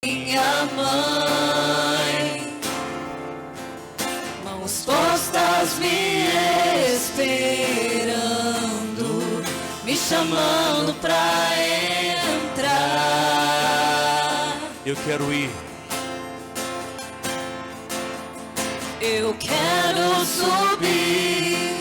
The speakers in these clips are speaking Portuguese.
minha mãe, mãos postas me esperando, me chamando pra entrar. Eu quero ir. Eu quero subir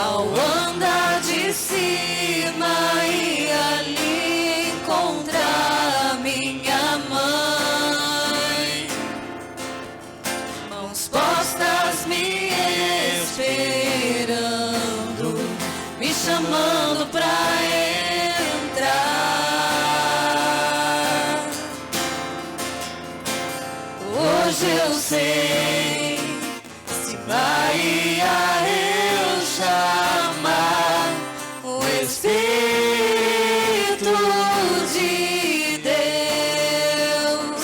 ao andar de cima e ali encontrar minha mãe, mãos postas me esperando, me chamando pra entrar. Hoje eu sei, se Maria eu chamar o Espírito de Deus,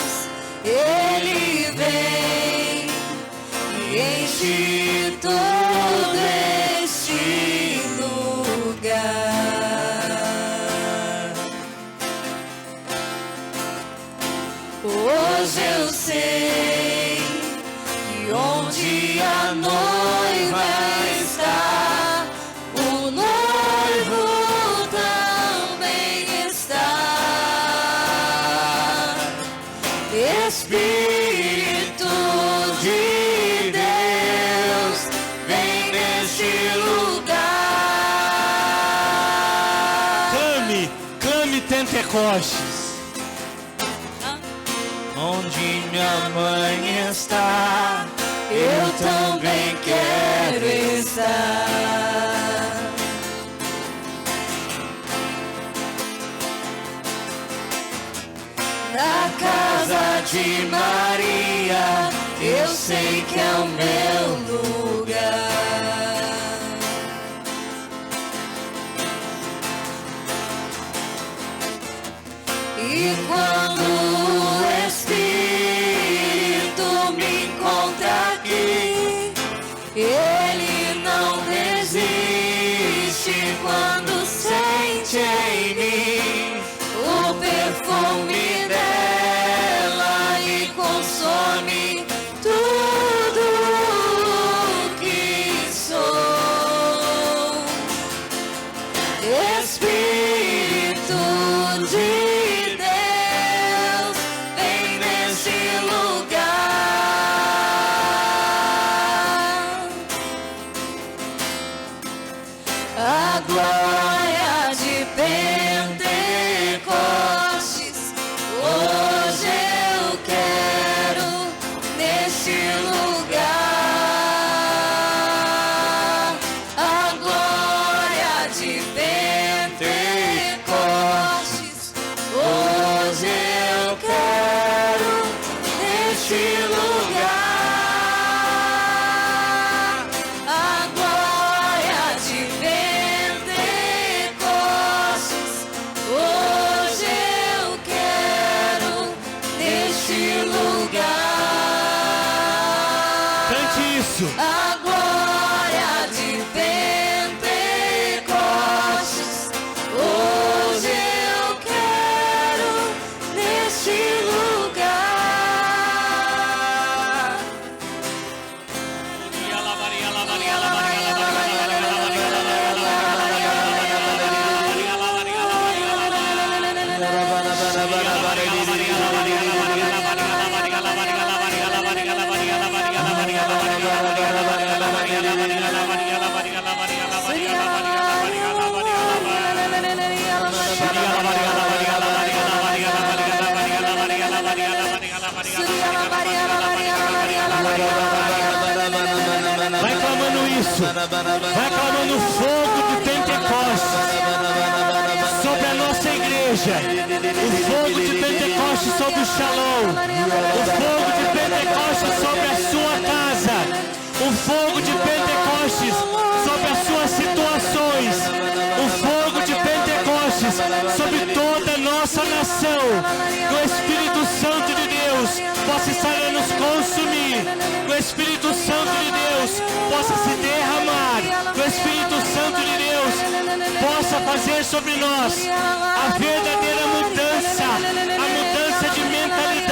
Ele vem e enche todo este lugar. Hoje eu sei que onde a noiva está, o noivo também está. Espírito de Deus, vem neste lugar. Clame Pentecostes. Onde minha mãe está, Eu também quero estar. Na casa de Maria, eu sei que é o meu lugar. E quando o Espírito me encontra aqui, Ele não resiste quando sente em mim o perfume dela e consome tudo que sou. Espírito de Deus, vem nesse lugar. A glória de Pentecostes, hoje eu quero neste lugar. A glória de Pentecostes, hoje eu quero neste lugar. A glória de Pentecostes, hoje eu quero neste lugar. cante isso. A glória de Pentecostes, hoje eu quero neste lugar. Vai clamando isso. Vai clamando o fogo de Pentecostes sobre a nossa igreja. O fogo de Pentecostes sobre o Shalom. O fogo de Pentecostes sobre a sua casa. O fogo de Pentecostes sobre as suas situações. O fogo de Pentecostes sobre toda a nossa nação. Que o Espírito Santo de Deus possa estar a nos consumir. Que o Espírito Santo de Deus possa se derramar. Que o Espírito Santo de Deus possa fazer sobre nós a verdadeira mudança. A mudança de mentalidade.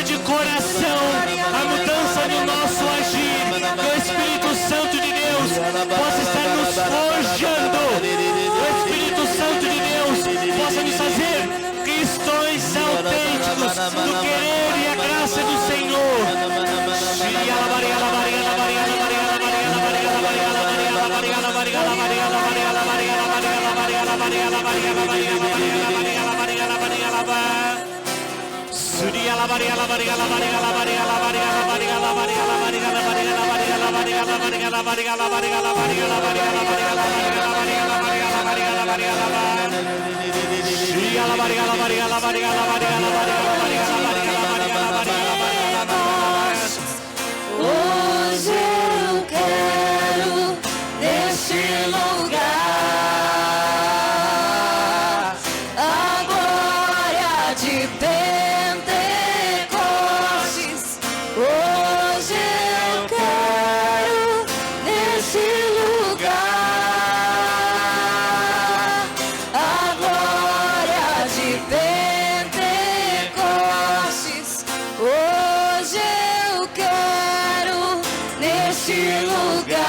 mudança de coração, a mudança no nosso agir. Que o Espírito Santo de Deus possa estar nos forjando. O Espírito Santo de Deus possa nos fazer cristãos autênticos no querer e a graça do Senhor. Hoje eu quero neste lugar a glória de Pentecostes. Hoje eu quero neste lugar a glória de Pentecostes. Hoje eu quero neste lugar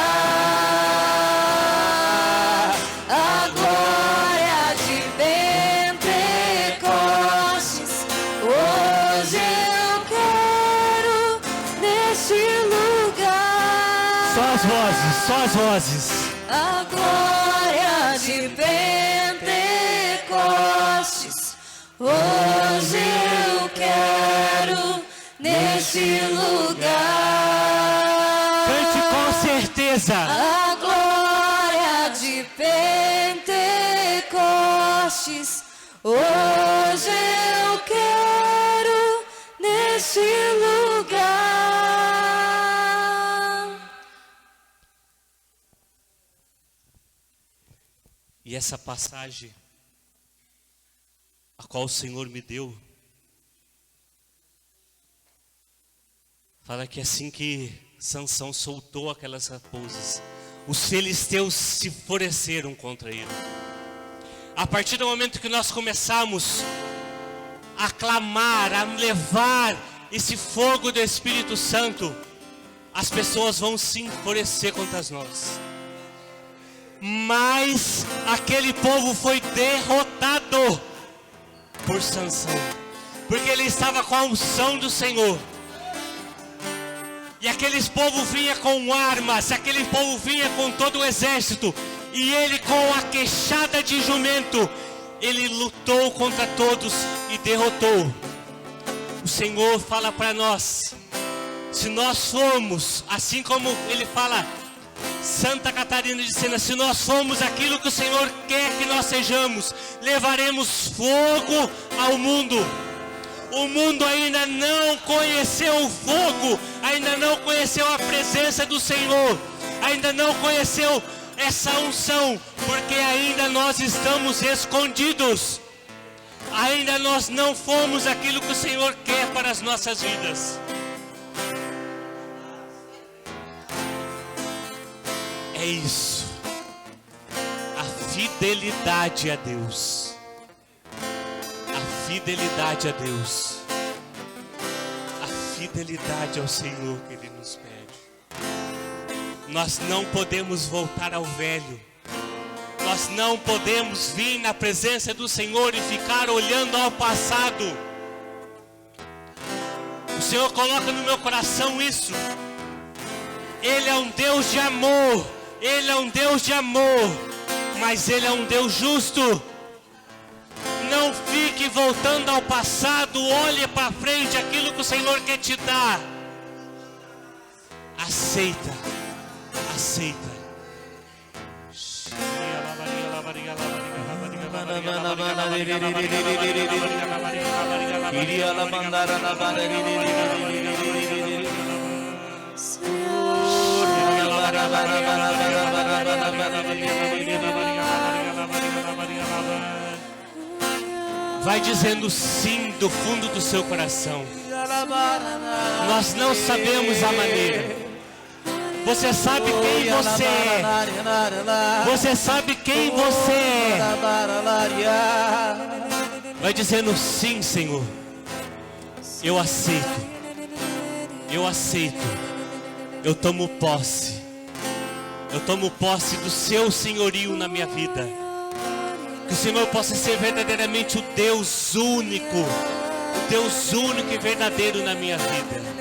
a glória de Pentecostes. Hoje eu quero neste lugar Só as vozes, só as vozes. a glória de Pentecostes. Hoje eu quero neste lugar Cante com certeza. a glória de Pentecostes. Hoje eu quero neste lugar. E essa passagem, a qual o Senhor me deu, fala que assim que Sansão soltou aquelas raposas, os filisteus se enfureceram contra ele. A partir do momento que nós começamos a clamar, a levar esse fogo do Espírito Santo, as pessoas vão se enfurecer contra nós. Mas aquele povo foi derrotado por Sansão, porque ele estava com a unção do Senhor. E aqueles povo vinha com armas, aquele povo vinha com todo o exército, e ele com a queixada de jumento, ele lutou contra todos e derrotou. O Senhor fala para nós, se nós formos, assim como ele fala, Santa Catarina de Sena, se nós formos aquilo que o Senhor quer que nós sejamos, levaremos fogo ao mundo. O mundo ainda não conheceu o fogo, ainda não conheceu a presença do Senhor, ainda não conheceu essa unção, porque ainda nós estamos escondidos, ainda nós não fomos aquilo que o Senhor quer para as nossas vidas. É isso, a fidelidade a Deus, a fidelidade a Deus, a fidelidade ao Senhor que Ele nos pede. Nós não podemos voltar ao velho, nós não podemos vir na presença do Senhor e ficar olhando ao passado. O Senhor coloca no meu coração isso. Ele é um Deus de amor, Ele é um Deus de amor, mas Ele é um Deus justo. Não fique voltando ao passado, olhe para frente aquilo que o Senhor quer te dar. Aceita, aceita. Vai dizendo sim do fundo do seu coração. Nós não sabemos a maneira. Você sabe quem você é. Você sabe quem você é. Vai dizendo sim, Senhor. Eu aceito. Eu aceito. Eu tomo posse. Eu tomo posse do seu senhorio na minha vida. Que o Senhor possa ser verdadeiramente o Deus único. O Deus único e verdadeiro na minha vida.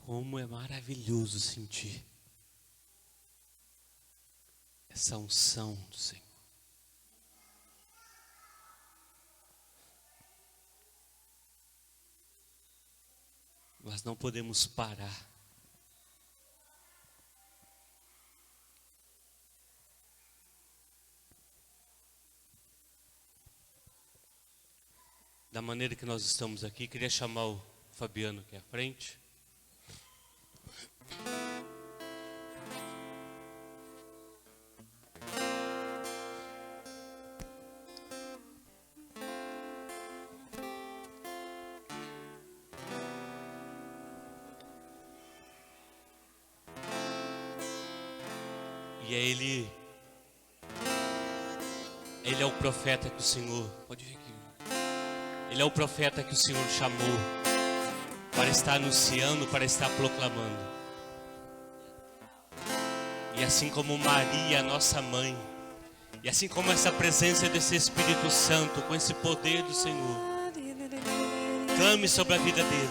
Como é maravilhoso sentir essa unção do Senhor. Nós não podemos parar. Da maneira que nós estamos aqui, queria chamar o Fabiano aqui à frente. E é ele é o profeta que o Senhor, pode vir aqui. Ele é o profeta que o Senhor chamou para estar anunciando, para estar proclamando. E assim como Maria, nossa mãe, e assim como essa presença desse Espírito Santo, com esse poder do Senhor, clame sobre a vida dele.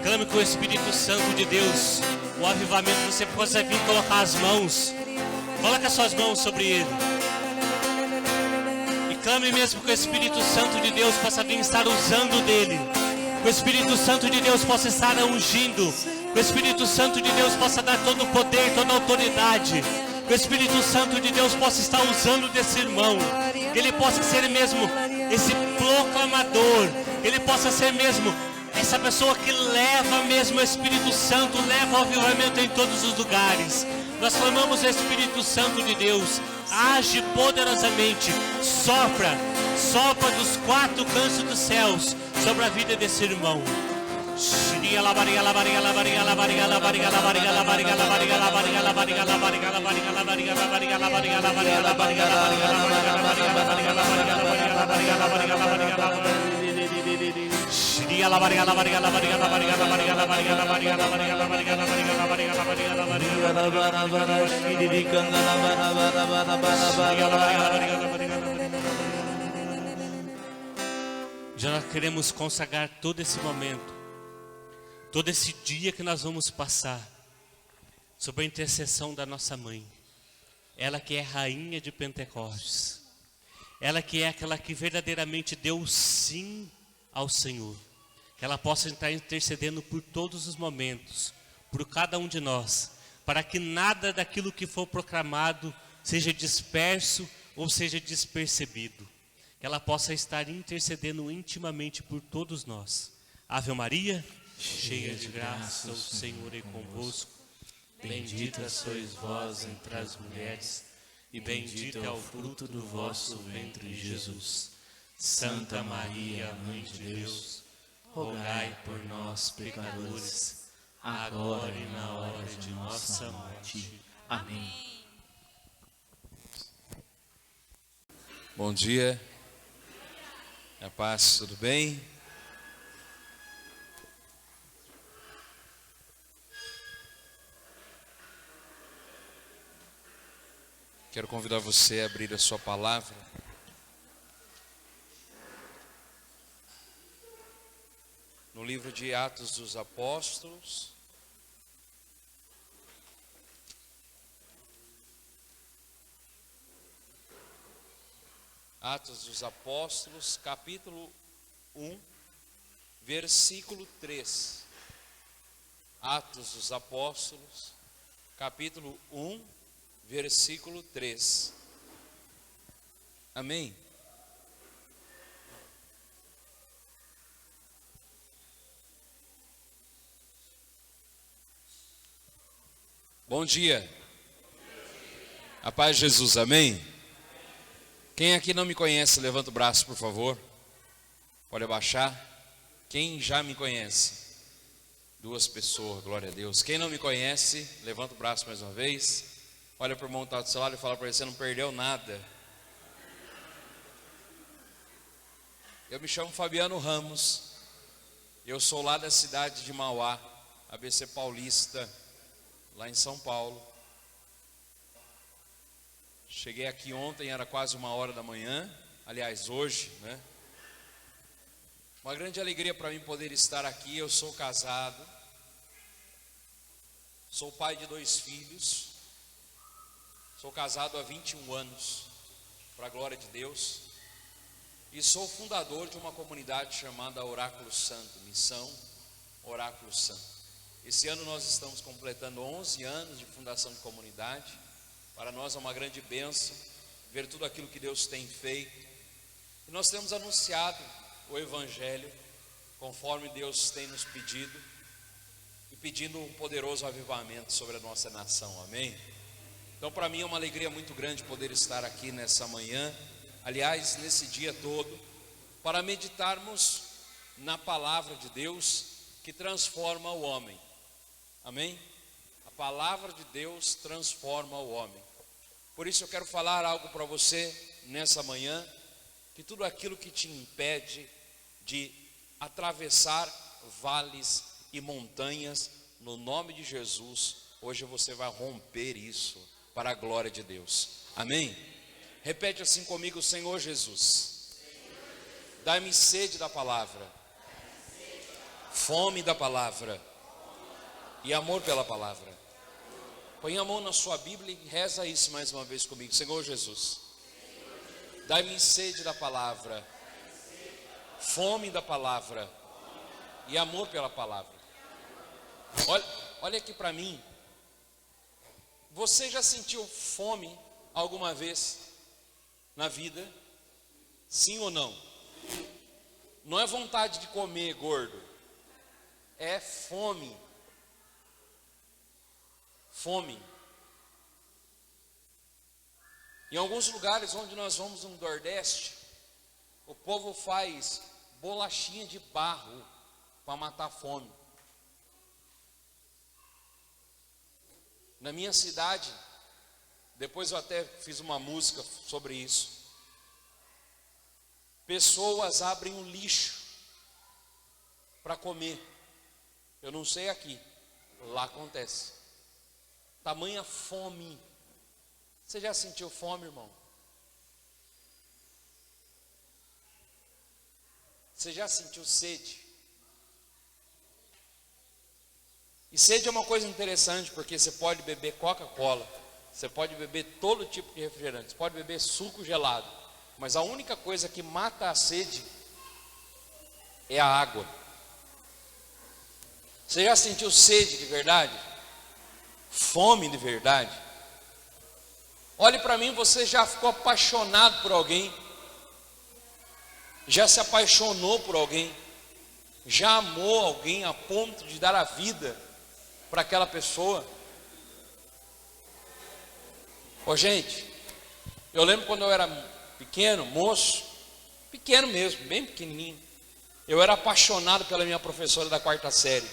Clame com o Espírito Santo de Deus, o avivamento, você possa vir colocar as mãos. Coloque as suas mãos sobre ele. E clame mesmo que o Espírito Santo de Deus possa vir estar usando dele. Que o Espírito Santo de Deus possa estar ungindo. Que o Espírito Santo de Deus possa dar todo o poder, toda a autoridade. Que o Espírito Santo de Deus possa estar usando desse irmão. Que ele possa ser mesmo esse proclamador. Que ele possa ser mesmo essa pessoa que leva mesmo o Espírito Santo, leva o avivamento em todos os lugares. Nós clamamos o Espírito Santo de Deus, age poderosamente, sopra dos quatro cantos dos céus sobre a vida desse irmão. Já nós queremos consagrar todo esse momento, todo esse dia que nós vamos passar, sob a intercessão da nossa mãe. Ela que é rainha de Pentecostes, ela que é aquela que verdadeiramente deu sim ao Senhor. Que ela possa estar intercedendo por todos os momentos, por cada um de nós, para que nada daquilo que for proclamado seja disperso ou seja despercebido. Que ela possa estar intercedendo intimamente por todos nós. Ave Maria, cheia de graça, o Senhor é convosco. Bendita sois vós entre as mulheres, e bendito é o fruto do vosso ventre, Jesus. Santa Maria, Mãe de Deus, rogai por nós, pecadores, agora e na hora de nossa morte. Amém. Bom dia. A paz, tudo bem? Quero convidar você a abrir a sua palavra no livro de Atos dos Apóstolos, Atos dos Apóstolos, capítulo 1, versículo 3. Atos dos Apóstolos, capítulo 1, versículo 3. Amém? Bom dia. A paz de Jesus, amém? Quem aqui não me conhece, levanta o braço, por favor. Pode abaixar. Quem já me conhece? 2 pessoas, glória a Deus. Quem não me conhece, levanta o braço mais uma vez. Olha para o irmão que está do seu lado e fala para ele: você não perdeu nada. Eu me chamo Fabiano Ramos. Eu sou lá da cidade de Mauá, ABC Paulista, lá em São Paulo. Cheguei aqui ontem, era quase 1h da manhã. Aliás, hoje, né? Uma grande alegria para mim poder estar aqui. Eu sou casado, sou pai de 2 filhos. Sou casado há 21 anos, para a glória de Deus. E sou fundador de uma comunidade chamada Oráculo Santo, Missão Oráculo Santo. Esse ano nós estamos completando 11 anos de fundação de comunidade. Para nós é uma grande bênção ver tudo aquilo que Deus tem feito. E nós temos anunciado o Evangelho conforme Deus tem nos pedido, e pedindo um poderoso avivamento sobre a nossa nação, amém? Então para mim é uma alegria muito grande poder estar aqui nessa manhã, aliás, nesse dia todo, para meditarmos na palavra de Deus que transforma o homem, amém? A palavra de Deus transforma o homem. Por isso eu quero falar algo para você nessa manhã, que tudo aquilo que te impede de atravessar vales e montanhas, no nome de Jesus, hoje você vai romper isso para a glória de Deus, amém? Repete assim comigo: Senhor Jesus, dai-me sede da palavra, fome da palavra e amor pela palavra. Põe a mão na sua Bíblia e reza isso mais uma vez comigo: Senhor Jesus, dai-me sede da palavra, fome da palavra e amor pela palavra. Olha aqui para mim. Você já sentiu fome alguma vez na vida? Sim ou não? Não é vontade de comer, gordo. É fome. Fome. Em alguns lugares onde nós vamos no Nordeste, o povo faz bolachinha de barro para matar a fome. Na minha cidade, depois eu até fiz uma música sobre isso. Pessoas abrem o lixo para comer. Eu não sei aqui, lá acontece. Tamanha fome. Você já sentiu fome, irmão? Você já sentiu sede? E sede é uma coisa interessante, porque você pode beber Coca-Cola, você pode beber todo tipo de refrigerante, você pode beber suco gelado, mas a única coisa que mata a sede é a água. Você já sentiu sede de verdade? Fome de verdade? Olhe para mim, você já ficou apaixonado por alguém? Já se apaixonou por alguém? Já amou alguém a ponto de dar a vida para aquela pessoa? Ô gente, eu lembro quando eu era pequeno, moço, pequeno mesmo, bem pequenininho, eu era apaixonado pela minha professora da 4ª série.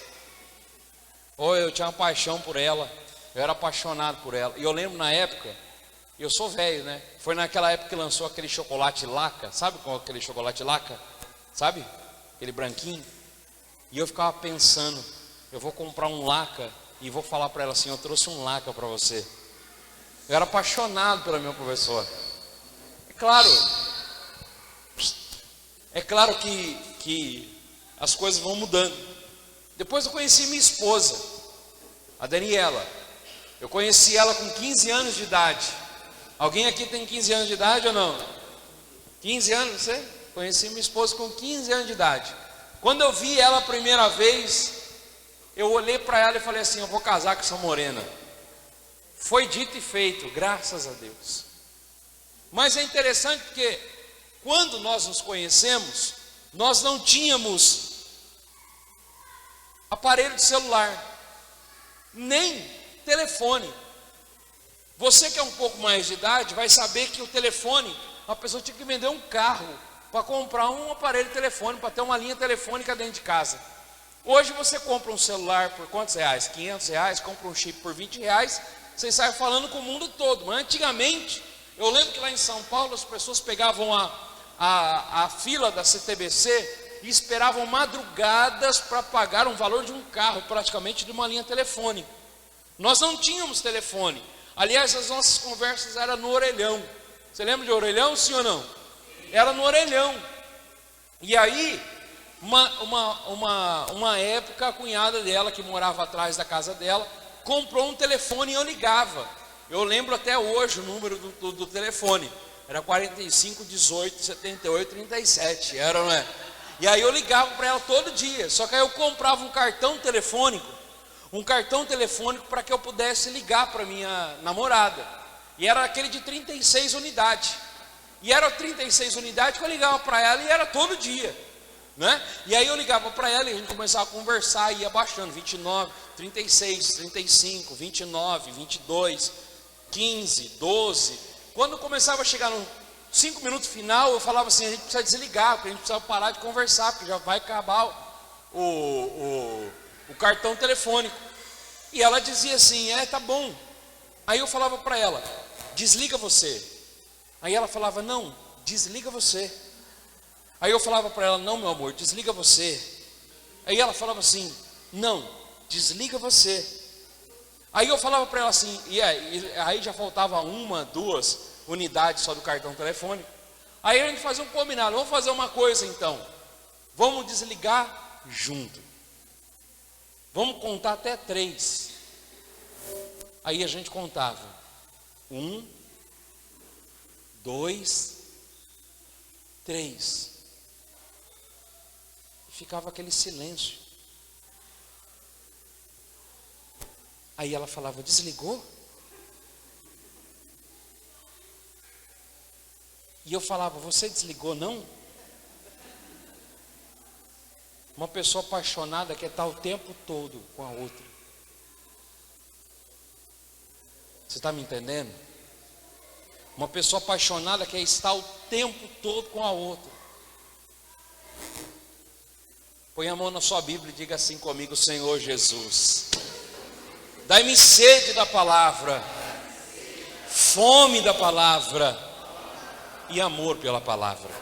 Eu tinha uma paixão por ela, eu era apaixonado por ela. E eu lembro na época, eu sou velho, né? Foi naquela época que lançou aquele chocolate Laca, sabe qual é aquele chocolate Laca? Sabe? Aquele branquinho. E eu ficava pensando, eu vou comprar um Laca e vou falar para ela assim, eu trouxe um Laca para você. Eu era apaixonado pela minha professora. É claro que as coisas vão mudando. Depois eu conheci minha esposa, a Daniela. Eu conheci ela com 15 anos de idade. Alguém aqui tem 15 anos de idade ou não? 15 anos, você? Conheci minha esposa com 15 anos de idade. Quando eu vi ela a primeira vez, eu olhei para ela e falei assim, eu vou casar com essa morena. Foi dito e feito, graças a Deus. Mas é interessante porque quando nós nos conhecemos, nós não tínhamos aparelho de celular, nem telefone. Você que é um pouco mais de idade vai saber que o telefone, a pessoa tinha que vender um carro para comprar um aparelho de telefone, para ter uma linha telefônica dentro de casa. Hoje você compra um celular por quantos reais? 500 reais, compra um chip por 20 reais, você sai falando com o mundo todo. Mas antigamente, eu lembro que lá em São Paulo as pessoas pegavam a fila da CTBC e esperavam madrugadas para pagar um valor de um carro, praticamente de uma linha telefônica. Nós não tínhamos telefone. Aliás, as nossas conversas eram no orelhão. Você lembra de orelhão, sim ou não? Era no orelhão. E aí, uma época, a cunhada dela, que morava atrás da casa dela, comprou um telefone e eu ligava. Eu lembro até hoje o número do telefone. Era 45 18 78 37. Era, não é? E aí eu ligava para ela todo dia. Só que aí eu comprava um cartão telefônico para que eu pudesse ligar para minha namorada. E era aquele de 36 unidades. E era 36 unidades que eu ligava para ela e era todo dia, né? E aí eu ligava para ela e a gente começava a conversar e ia baixando, 29, 36, 35, 29, 22, 15, 12. Quando começava a chegar no 5 minutos final, eu falava assim, a gente precisa desligar, porque a gente precisa parar de conversar, porque já vai acabar o cartão telefônico. E ela dizia assim, tá bom. Aí eu falava para ela, desliga você. Aí ela falava, não, desliga você. Aí eu falava para ela, não, meu amor, desliga você. Aí ela falava assim, não, desliga você. Aí eu falava para ela assim, e aí já faltava 1, 2 unidades só do cartão telefônico. Aí a gente fazia um combinado, vamos fazer uma coisa então, vamos desligar junto. Vamos contar até 3. Aí a gente contava, 1, 2, 3. E ficava aquele silêncio. Aí ela falava, desligou? E eu falava, você desligou não? Uma pessoa apaixonada quer estar o tempo todo com a outra. Você está me entendendo? Uma pessoa apaixonada quer estar o tempo todo com a outra. Põe a mão na sua Bíblia e diga assim comigo, Senhor Jesus, dai-me sede da palavra, fome da palavra e amor pela palavra.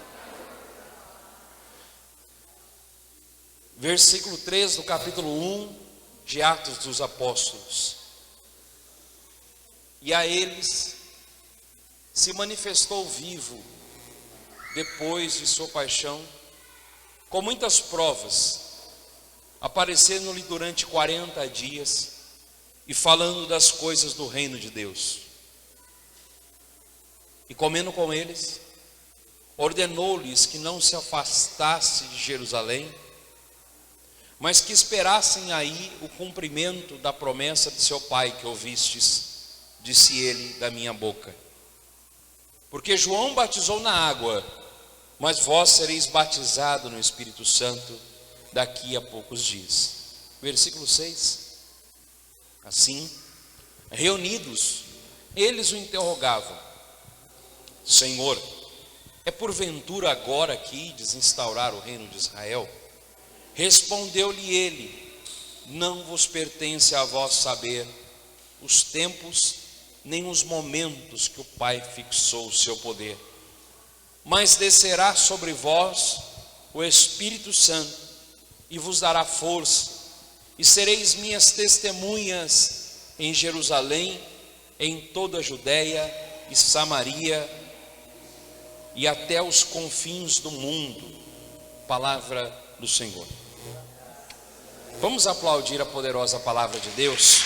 Versículo 3 do capítulo 1 de Atos dos Apóstolos. E a eles se manifestou vivo, depois de sua paixão, com muitas provas, aparecendo-lhe durante 40 dias, e falando das coisas do reino de Deus. E comendo com eles, ordenou-lhes que não se afastasse de Jerusalém, mas que esperassem aí o cumprimento da promessa de seu pai que ouvistes, disse ele da minha boca. Porque João batizou na água, mas vós sereis batizados no Espírito Santo daqui a poucos dias. Versículo 6. Assim, reunidos, Eles o interrogavam: Senhor, é porventura agora aqui desinstaurar o reino de Israel? Respondeu-lhe ele: não vos pertence a vós saber os tempos nem os momentos que o Pai fixou o seu poder, mas descerá sobre vós o Espírito Santo e vos dará força, e sereis minhas testemunhas em Jerusalém, em toda a Judéia e Samaria e até os confins do mundo. Palavra do Senhor. Vamos aplaudir a poderosa palavra de Deus.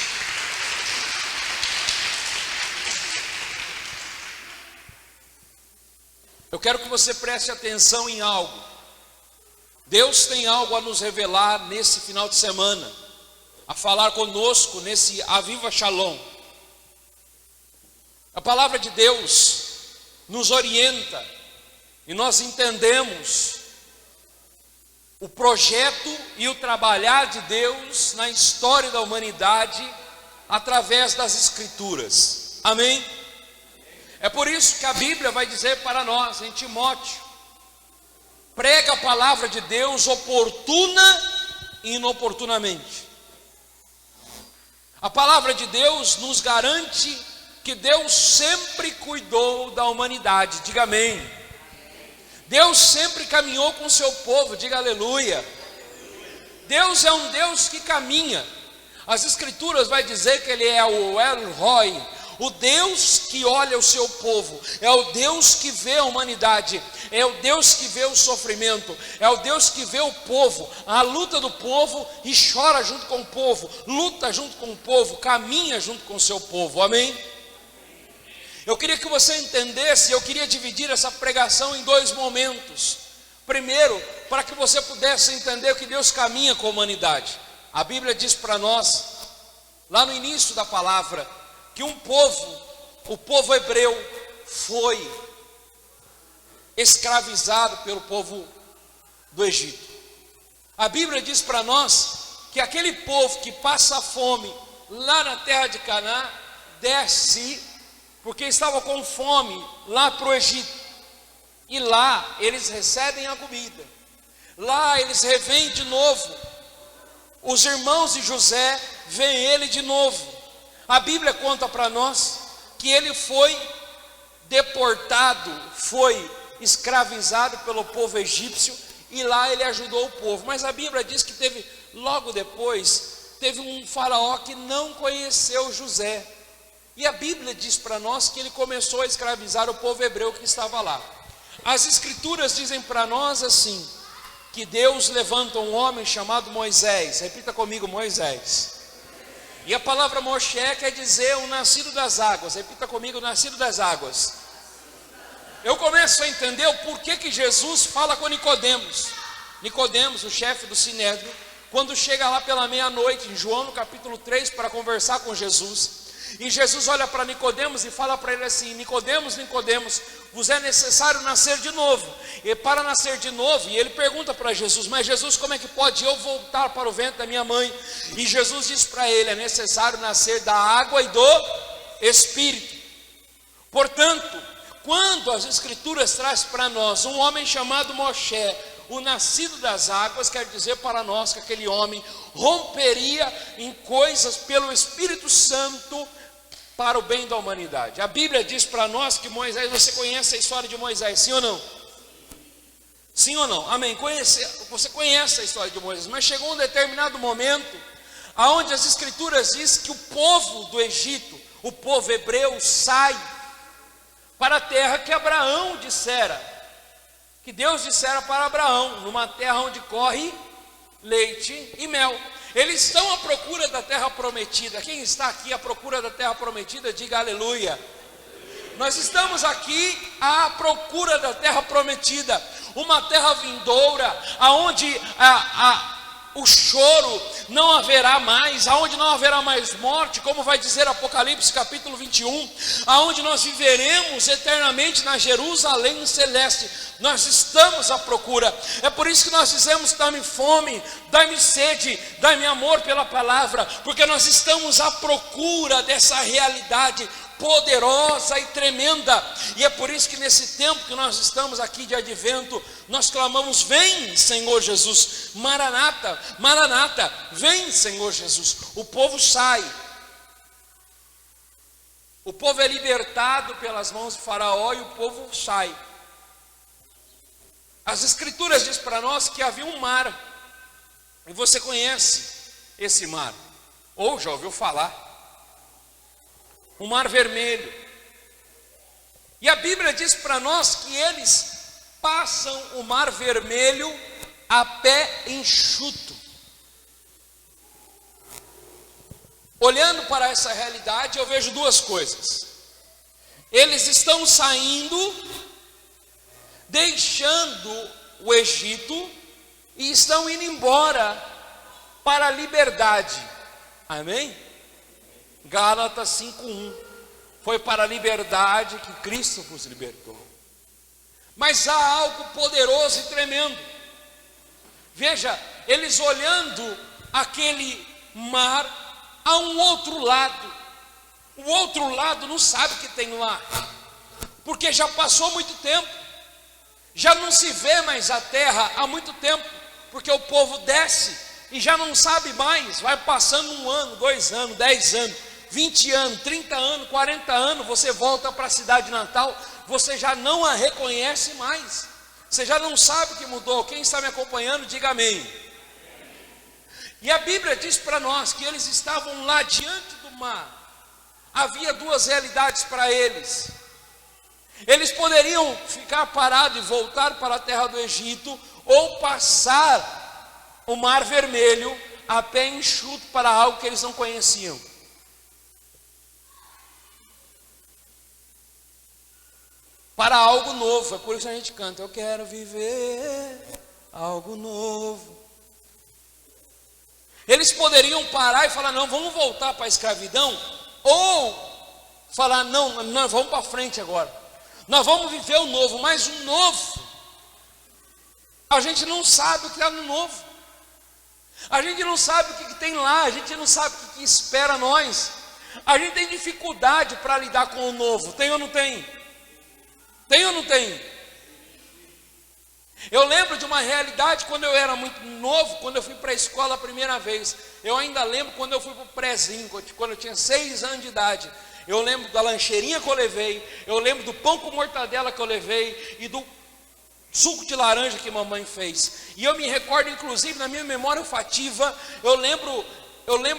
Eu quero que você preste atenção em algo. Deus tem algo a nos revelar nesse final de semana, a falar conosco nesse Aviva Shalom. A palavra de Deus nos orienta e nós entendemos o projeto e o trabalhar de Deus na história da humanidade através das Escrituras. Amém? É por isso que a Bíblia vai dizer para nós em Timóteo: prega a palavra de Deus oportuna e inoportunamente. A palavra de Deus nos garante que Deus sempre cuidou da humanidade. Diga amém. Deus sempre caminhou com o seu povo. Diga aleluia. Deus é um Deus que caminha. As Escrituras vai dizer que Ele é o El Roi, o Deus que olha o seu povo, é o Deus que vê a humanidade, é o Deus que vê o sofrimento, é o Deus que vê o povo, a luta do povo, e chora junto com o povo, luta junto com o povo, caminha junto com o seu povo. Amém? Eu queria que você entendesse, eu queria dividir essa pregação em dois momentos. Primeiro, para que você pudesse entender que Deus caminha com a humanidade. A Bíblia diz para nós, lá no início da palavra, que um povo, o povo hebreu, foi escravizado pelo povo do Egito. A Bíblia diz para nós que aquele povo que passa fome lá na terra de Canaã, desce, porque estava com fome, lá para o Egito. E lá eles recebem a comida. Lá eles revêm de novo. Os irmãos de José veem ele de novo. A Bíblia conta para nós que ele foi deportado, foi escravizado pelo povo egípcio, e lá ele ajudou o povo. Mas a Bíblia diz que logo depois, teve um faraó que não conheceu José. E a Bíblia diz para nós que ele começou a escravizar o povo hebreu que estava lá. As Escrituras dizem para nós assim, que Deus levanta um homem chamado Moisés. Repita comigo: Moisés. E a palavra Moshe quer dizer o nascido das águas. Repita comigo: nascido das águas. Eu começo a entender o porquê que Jesus fala com Nicodemos. Nicodemos, o chefe do Sinédrio, quando chega lá pela meia-noite, em João no capítulo 3, para conversar com Jesus. E Jesus olha para Nicodemos e fala para ele assim: Nicodemos, Nicodemos, vos é necessário nascer de novo. E para nascer de novo, e ele pergunta para Jesus: mas Jesus, como é que pode eu voltar para o ventre da minha mãe? E Jesus diz para ele: é necessário nascer da água e do Espírito. Portanto, quando as Escrituras trazem para nós um homem chamado Moshe, o nascido das águas, quer dizer para nós que aquele homem romperia em coisas pelo Espírito Santo para o bem da humanidade. A Bíblia diz para nós que Moisés, você conhece a história de Moisés, sim ou não? Sim ou não? Amém. Você conhece a história de Moisés, mas chegou um determinado momento aonde as Escrituras diz que o povo do Egito, o povo hebreu, sai para a terra que Abraão dissera, que Deus dissera para Abraão, numa terra onde corre leite e mel. Eles estão à procura da terra prometida. Quem está aqui à procura da terra prometida, diga aleluia. Nós estamos aqui à procura da terra prometida, uma terra vindoura, aonde o choro não haverá mais, aonde não haverá mais morte, como vai dizer Apocalipse capítulo 21, aonde nós viveremos eternamente na Jerusalém celeste. Nós estamos à procura. É por isso que nós dizemos: dá-me fome, dá-me sede, dá-me amor pela palavra, porque nós estamos à procura dessa realidade poderosa e tremenda. E é por isso que nesse tempo que nós estamos aqui de advento, nós clamamos: vem, Senhor Jesus, Maranata, Maranata, vem, Senhor Jesus. O povo sai, o povo é libertado pelas mãos de Faraó e o povo sai. As escrituras dizem para nós que havia um mar, e você conhece esse mar, ou já ouviu falar, o Mar Vermelho. E a Bíblia diz para nós que eles passam o Mar Vermelho a pé enxuto. Olhando para essa realidade, eu vejo duas coisas: eles estão saindo, deixando o Egito, e estão indo embora para a liberdade. Amém? Gálatas 5:1. Foi para a liberdade que Cristo vos libertou. Mas há algo poderoso e tremendo. Veja, eles olhando aquele mar, há um outro lado. O outro lado não sabe o que tem lá, porque já passou muito tempo. Já não se vê mais a terra há muito tempo, porque o povo desce e já não sabe mais. Vai passando 1 ano, 2 anos, 10 anos, 20 anos, 30 anos, 40 anos, você volta para a cidade natal, você já não a reconhece mais, você já não sabe o que mudou. Quem está me acompanhando, diga amém. E a Bíblia diz para nós que eles estavam lá diante do mar. Havia duas realidades para eles. Eles poderiam ficar parados e voltar para a terra do Egito, ou passar o Mar Vermelho a pé enxuto para algo que eles não conheciam. Para algo novo. É por isso que a gente canta: eu quero viver algo novo. Eles poderiam parar e falar: não, vamos voltar para a escravidão, ou falar: não, nós vamos para frente agora. Nós vamos viver o novo, mas o novo, a gente não sabe o que está no novo. A gente não sabe o que tem lá, a gente não sabe o que espera nós. A gente tem dificuldade para lidar com o novo. Tem ou não tem? Tem ou não tem? Eu lembro de uma realidade quando eu era muito novo, quando eu fui para a escola a primeira vez. Eu ainda lembro quando eu fui para o prézinho, quando eu tinha 6 anos de idade. Eu lembro da lancheirinha que eu levei, eu lembro do pão com mortadela que eu levei e do suco de laranja que mamãe fez. E eu me recordo, inclusive, na minha memória olfativa, eu lembro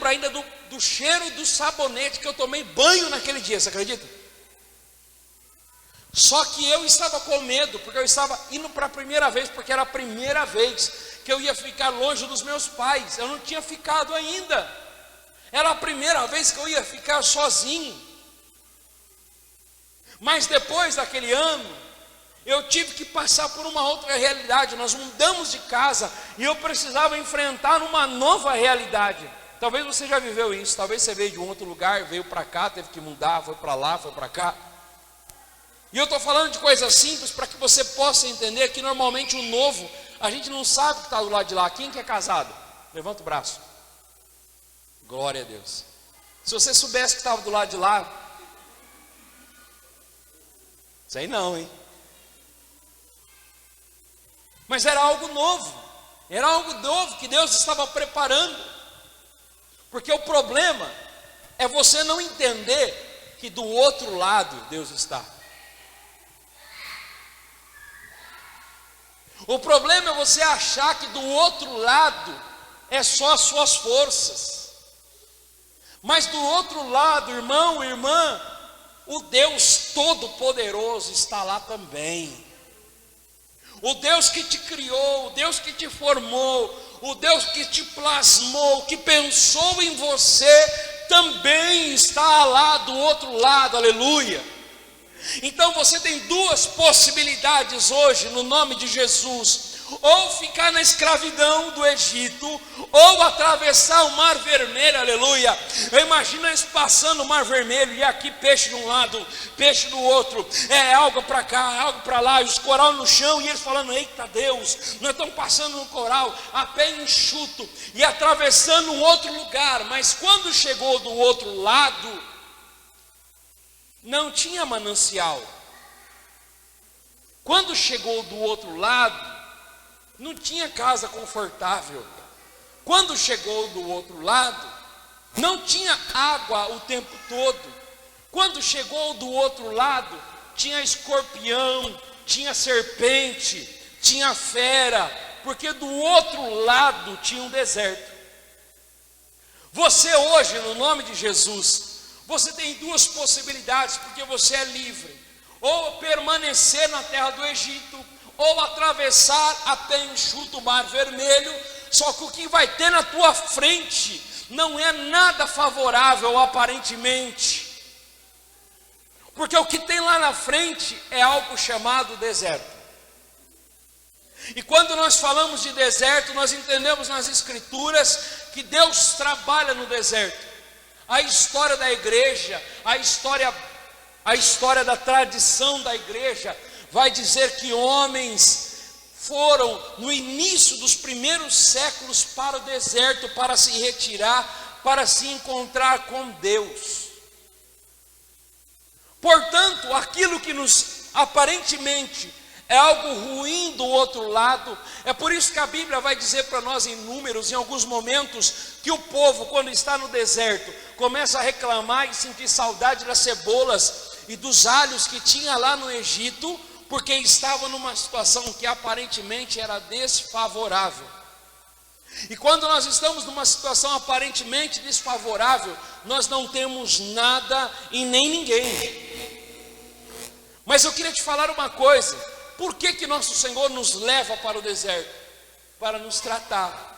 ainda do cheiro do sabonete que eu tomei banho naquele dia, você acredita? Só que eu estava com medo, porque eu estava indo para a primeira vez, porque era a primeira vez que eu ia ficar longe dos meus pais. Eu não tinha ficado ainda, era a primeira vez que eu ia ficar sozinho. Mas depois daquele ano, eu tive que passar por uma outra realidade. Nós mudamos de casa e eu precisava enfrentar uma nova realidade. Talvez você já viveu isso, talvez você veio de um outro lugar, veio para cá, teve que mudar, foi para lá, foi para cá. E eu estou falando de coisas simples para que você possa entender que normalmente o novo, a gente não sabe o que está do lado de lá. Quem que é casado? Levanta o braço. Glória a Deus. Se você soubesse que estava do lado de lá, sei não, hein? Mas era algo novo que Deus estava preparando. Porque o problema é você não entender que do outro lado Deus está. O problema é você achar que do outro lado é só as suas forças. Mas do outro lado, irmão, irmã, o Deus Todo-Poderoso está lá também. O Deus que te criou, o Deus que te formou, o Deus que te plasmou, que pensou em você, também está lá do outro lado, aleluia. Então você tem duas possibilidades hoje, no nome de Jesus: ou ficar na escravidão do Egito, ou atravessar o Mar Vermelho, aleluia. Eu imagino eles passando o Mar Vermelho, e aqui peixe de um lado, peixe do outro, algo para cá, algo para lá, e os coral no chão, e eles falando: eita Deus, nós estamos passando no coral, a pé enxuto, e atravessando um outro lugar. Mas quando chegou do outro lado, não tinha manancial. Quando chegou do outro lado, não tinha casa confortável. Quando chegou do outro lado, não tinha água o tempo todo. Quando chegou do outro lado, tinha escorpião, tinha serpente, tinha fera, porque do outro lado tinha um deserto. Você hoje, no nome de Jesus, você tem duas possibilidades, porque você é livre: ou permanecer na terra do Egito, ou atravessar até enxuto o Mar Vermelho. Só que o que vai ter na tua frente não é nada favorável aparentemente, porque o que tem lá na frente é algo chamado deserto. E quando nós falamos de deserto, nós entendemos nas Escrituras que Deus trabalha no deserto. A história da igreja, a história da tradição da igreja vai dizer que homens foram no início dos primeiros séculos para o deserto, para se retirar, para se encontrar com Deus. Portanto, aquilo que nos aparentemente é algo ruim do outro lado, é por isso que a Bíblia vai dizer para nós em Números, em alguns momentos, que o povo, quando está no deserto, começa a reclamar e sentir saudade das cebolas e dos alhos que tinha lá no Egito, porque estava numa situação que aparentemente era desfavorável. E quando nós estamos numa situação aparentemente desfavorável, nós não temos nada e nem ninguém. Mas eu queria te falar uma coisa: por que nosso Senhor nos leva para o deserto? Para nos tratar.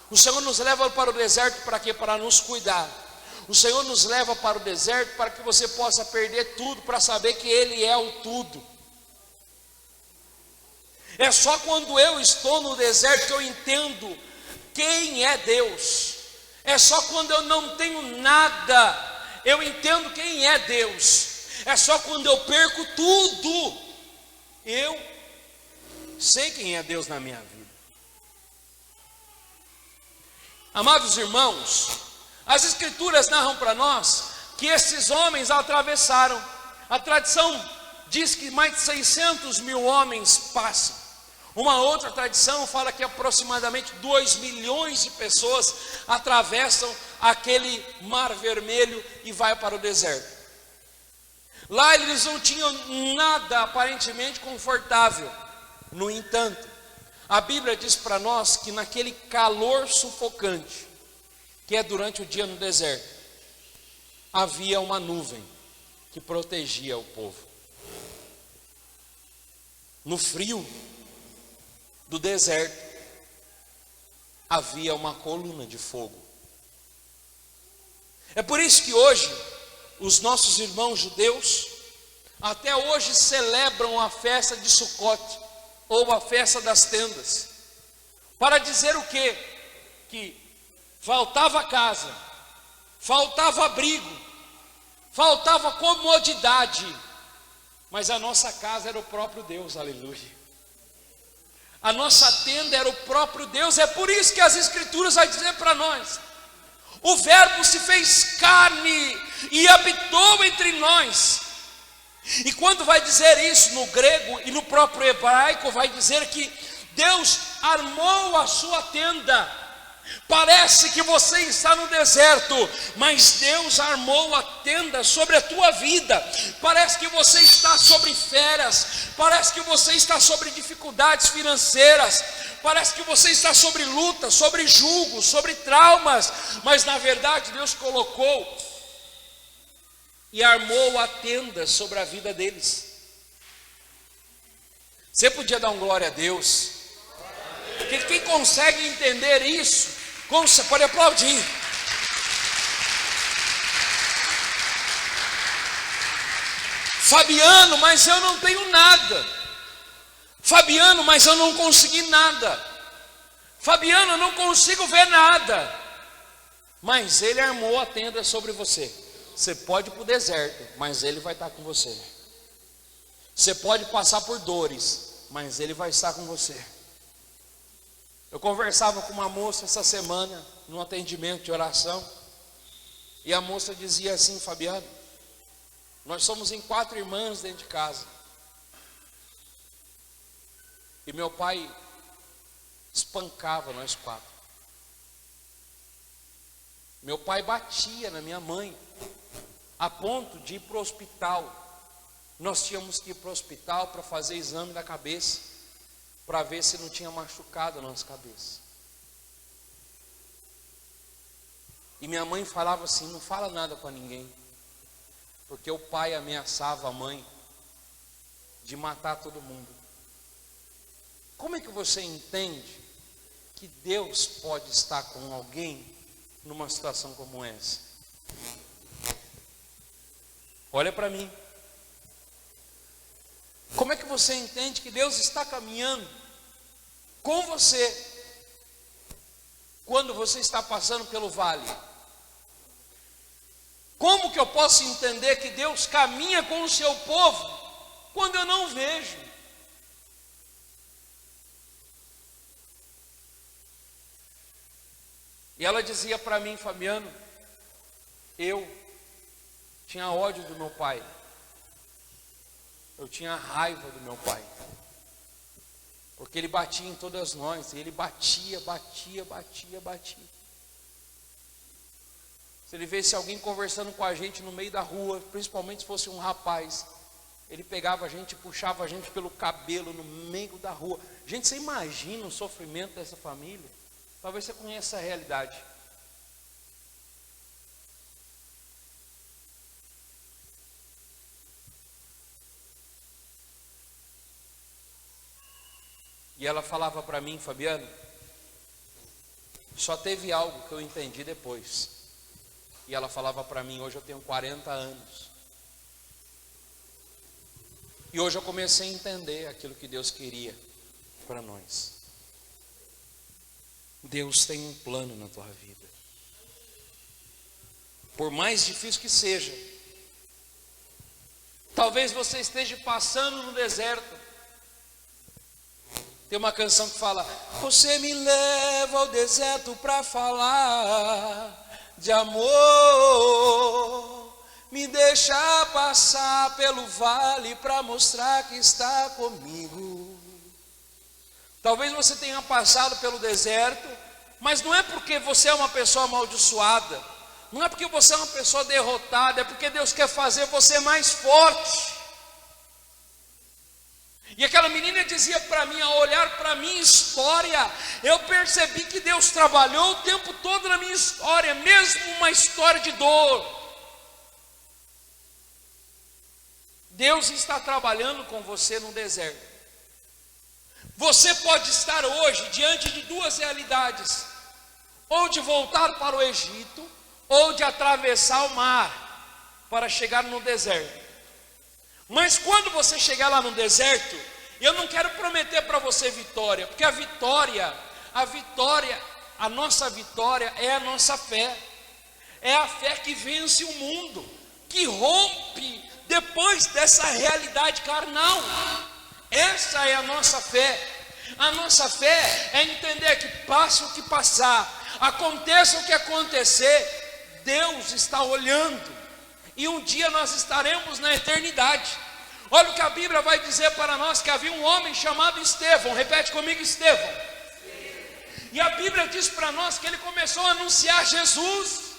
O Senhor nos leva para o deserto para quê? Para nos cuidar. O Senhor nos leva para o deserto para que você possa perder tudo, para saber que Ele é o tudo. É só quando eu estou no deserto que eu entendo quem é Deus. É só quando eu não tenho nada, eu entendo quem é Deus. É só quando eu perco tudo, eu sei quem é Deus na minha vida. Amados irmãos, as Escrituras narram para nós que esses homens atravessaram. A tradição diz que mais de 600 mil homens passam. Uma outra tradição fala que aproximadamente 2 milhões de pessoas atravessam aquele Mar Vermelho e vai para o deserto. Lá eles não tinham nada aparentemente confortável. No entanto, a Bíblia diz para nós que naquele calor sufocante, que é durante o dia no deserto, havia uma nuvem que protegia o povo. No frio do deserto, havia uma coluna de fogo. É por isso que hoje, os nossos irmãos judeus, até hoje celebram a festa de Sukkot, ou a festa das tendas, para dizer o quê? Que faltava casa, faltava abrigo, faltava comodidade, mas a nossa casa era o próprio Deus, aleluia. A nossa tenda era o próprio Deus. É por isso que as Escrituras vai dizer para nós: o Verbo se fez carne e habitou entre nós. E quando vai dizer isso no grego e no próprio hebraico, vai dizer que Deus armou a sua tenda. Parece que você está no deserto, mas Deus armou a tenda sobre a tua vida. Parece que você está sobre feras, parece que você está sobre dificuldades financeiras, parece que você está sobre luta, sobre jugo, sobre traumas, mas na verdade Deus colocou e armou a tenda sobre a vida deles. Você podia dar um glória a Deus? Quem consegue entender isso, você pode aplaudir. Fabiano, mas eu não tenho nada. Fabiano, mas eu não consegui nada. Fabiano, eu não consigo ver nada. Mas Ele armou a tenda sobre você. Você pode ir para o deserto, mas Ele vai estar com você. Você pode passar por dores, mas Ele vai estar com você. Eu conversava com uma moça essa semana, num atendimento de oração, e a moça dizia assim: Fabiano, Nós somos em 4 irmãs dentro de casa. E meu pai espancava nós 4. Meu pai batia na minha mãe, a ponto de ir para o hospital. Nós tínhamos que ir para o hospital para fazer exame da cabeça, para ver se não tinha machucado a nossa cabeça. E minha mãe falava assim: não fala nada para ninguém, porque o pai ameaçava a mãe de matar todo mundo. Como é que você entende que Deus pode estar com alguém numa situação como essa? Olha para mim. Como é que você entende que Deus está caminhando com você quando você está passando pelo vale? Como que eu posso entender que Deus caminha com o seu povo quando eu não vejo? E ela dizia para mim: Fabiano, eu tinha ódio do meu pai. Eu tinha raiva do meu pai. Porque ele batia em todas nós. E ele batia. Se ele visse alguém conversando com a gente no meio da rua, principalmente se fosse um rapaz, ele pegava a gente e puxava a gente pelo cabelo no meio da rua. Gente, você imagina o sofrimento dessa família? Talvez você conheça a realidade. E ela falava para mim: Fabiano, só teve algo que eu entendi depois. E ela falava para mim: hoje eu tenho 40 anos. E hoje eu comecei a entender aquilo que Deus queria para nós. Deus tem um plano na tua vida. Por mais difícil que seja. Talvez você esteja passando no deserto. Tem uma canção que fala: você me leva ao deserto para falar de amor, me deixa passar pelo vale para mostrar que está comigo. Talvez você tenha passado pelo deserto, mas não é porque você é uma pessoa amaldiçoada, não é porque você é uma pessoa derrotada, é porque Deus quer fazer você mais forte. E aquela menina dizia para mim, ao olhar para a minha história, eu percebi que Deus trabalhou o tempo todo na minha história, mesmo uma história de dor. Deus está trabalhando com você no deserto. Você pode estar hoje diante de 2 realidades: ou de voltar para o Egito, ou de atravessar o mar para chegar no deserto. Mas quando você chegar lá no deserto, eu não quero prometer para você vitória, porque a nossa vitória é a nossa fé. É a fé que vence o mundo, que rompe depois dessa realidade carnal. Essa é a nossa fé. A nossa fé é entender que passe o que passar, aconteça o que acontecer, Deus está olhando. E um dia nós estaremos na eternidade. Olha o que a Bíblia vai dizer para nós, que havia um homem chamado Estevão. Repete comigo: Estevão. E a Bíblia diz para nós que ele começou a anunciar Jesus.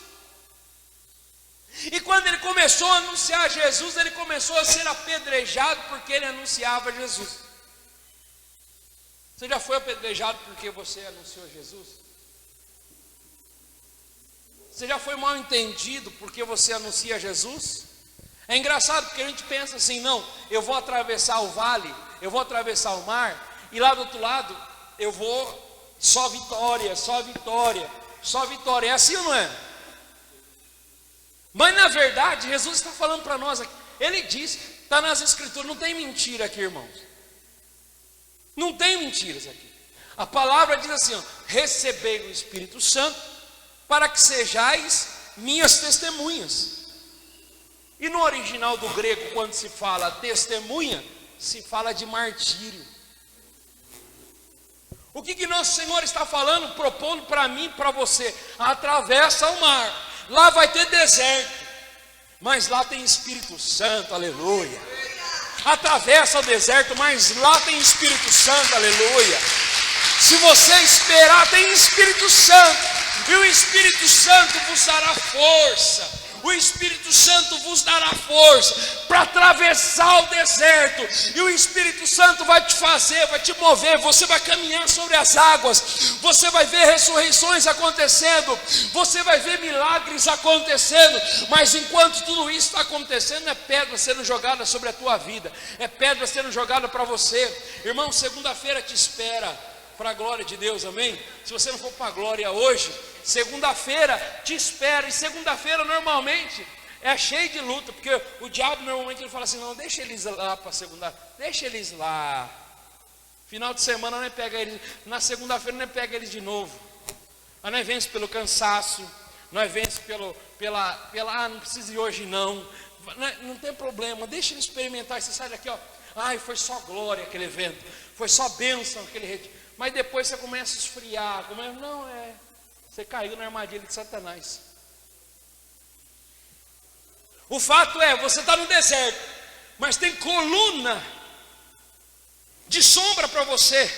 E quando ele começou a anunciar Jesus, ele começou a ser apedrejado porque ele anunciava Jesus. Você já foi apedrejado porque você anunciou Jesus? Você já foi mal entendido porque você anuncia Jesus? É engraçado porque a gente pensa assim: não, eu vou atravessar o vale, eu vou atravessar o mar, e lá do outro lado eu vou só vitória, só vitória, só vitória. É assim ou não é? Mas na verdade Jesus está falando para nós aqui. Ele diz, está nas escrituras, não tem mentira aqui, irmãos. Não tem mentiras aqui. A palavra diz assim: ó, recebei o Espírito Santo para que sejais minhas testemunhas. E no original do grego, quando se fala testemunha, se fala de martírio. O que nosso Senhor está falando, propondo para mim e para você? Atravessa o mar, lá vai ter deserto. mas lá tem Espírito Santo, aleluia. Atravessa o deserto, mas lá tem Espírito Santo, aleluia. Se você esperar, tem Espírito Santo, e o Espírito Santo vos dará força. O Espírito Santo vos dará força para atravessar o deserto, e o Espírito Santo vai te fazer, vai te mover, você vai caminhar sobre as águas, você vai ver ressurreições acontecendo, você vai ver milagres acontecendo, mas enquanto tudo isso está acontecendo, é pedra sendo jogada sobre a tua vida, é pedra sendo jogada para você. Irmão, segunda-feira te espera, para a glória de Deus, amém? Se você não for para a glória hoje, segunda-feira te espera, e segunda-feira normalmente é cheio de luta, porque o diabo normalmente ele fala assim, não, deixa eles lá para segunda, deixa eles lá, final de semana não pega eles, na segunda-feira não pega eles de novo, nós vence pelo cansaço, nós vence não precisa ir hoje não tem problema, deixa ele experimentar, você sai daqui, ó, ai, foi só glória aquele evento, foi só bênção aquele retiro, mas depois você começa a esfriar, você caiu na armadilha de Satanás. O fato é, você está no deserto, mas tem coluna de sombra para você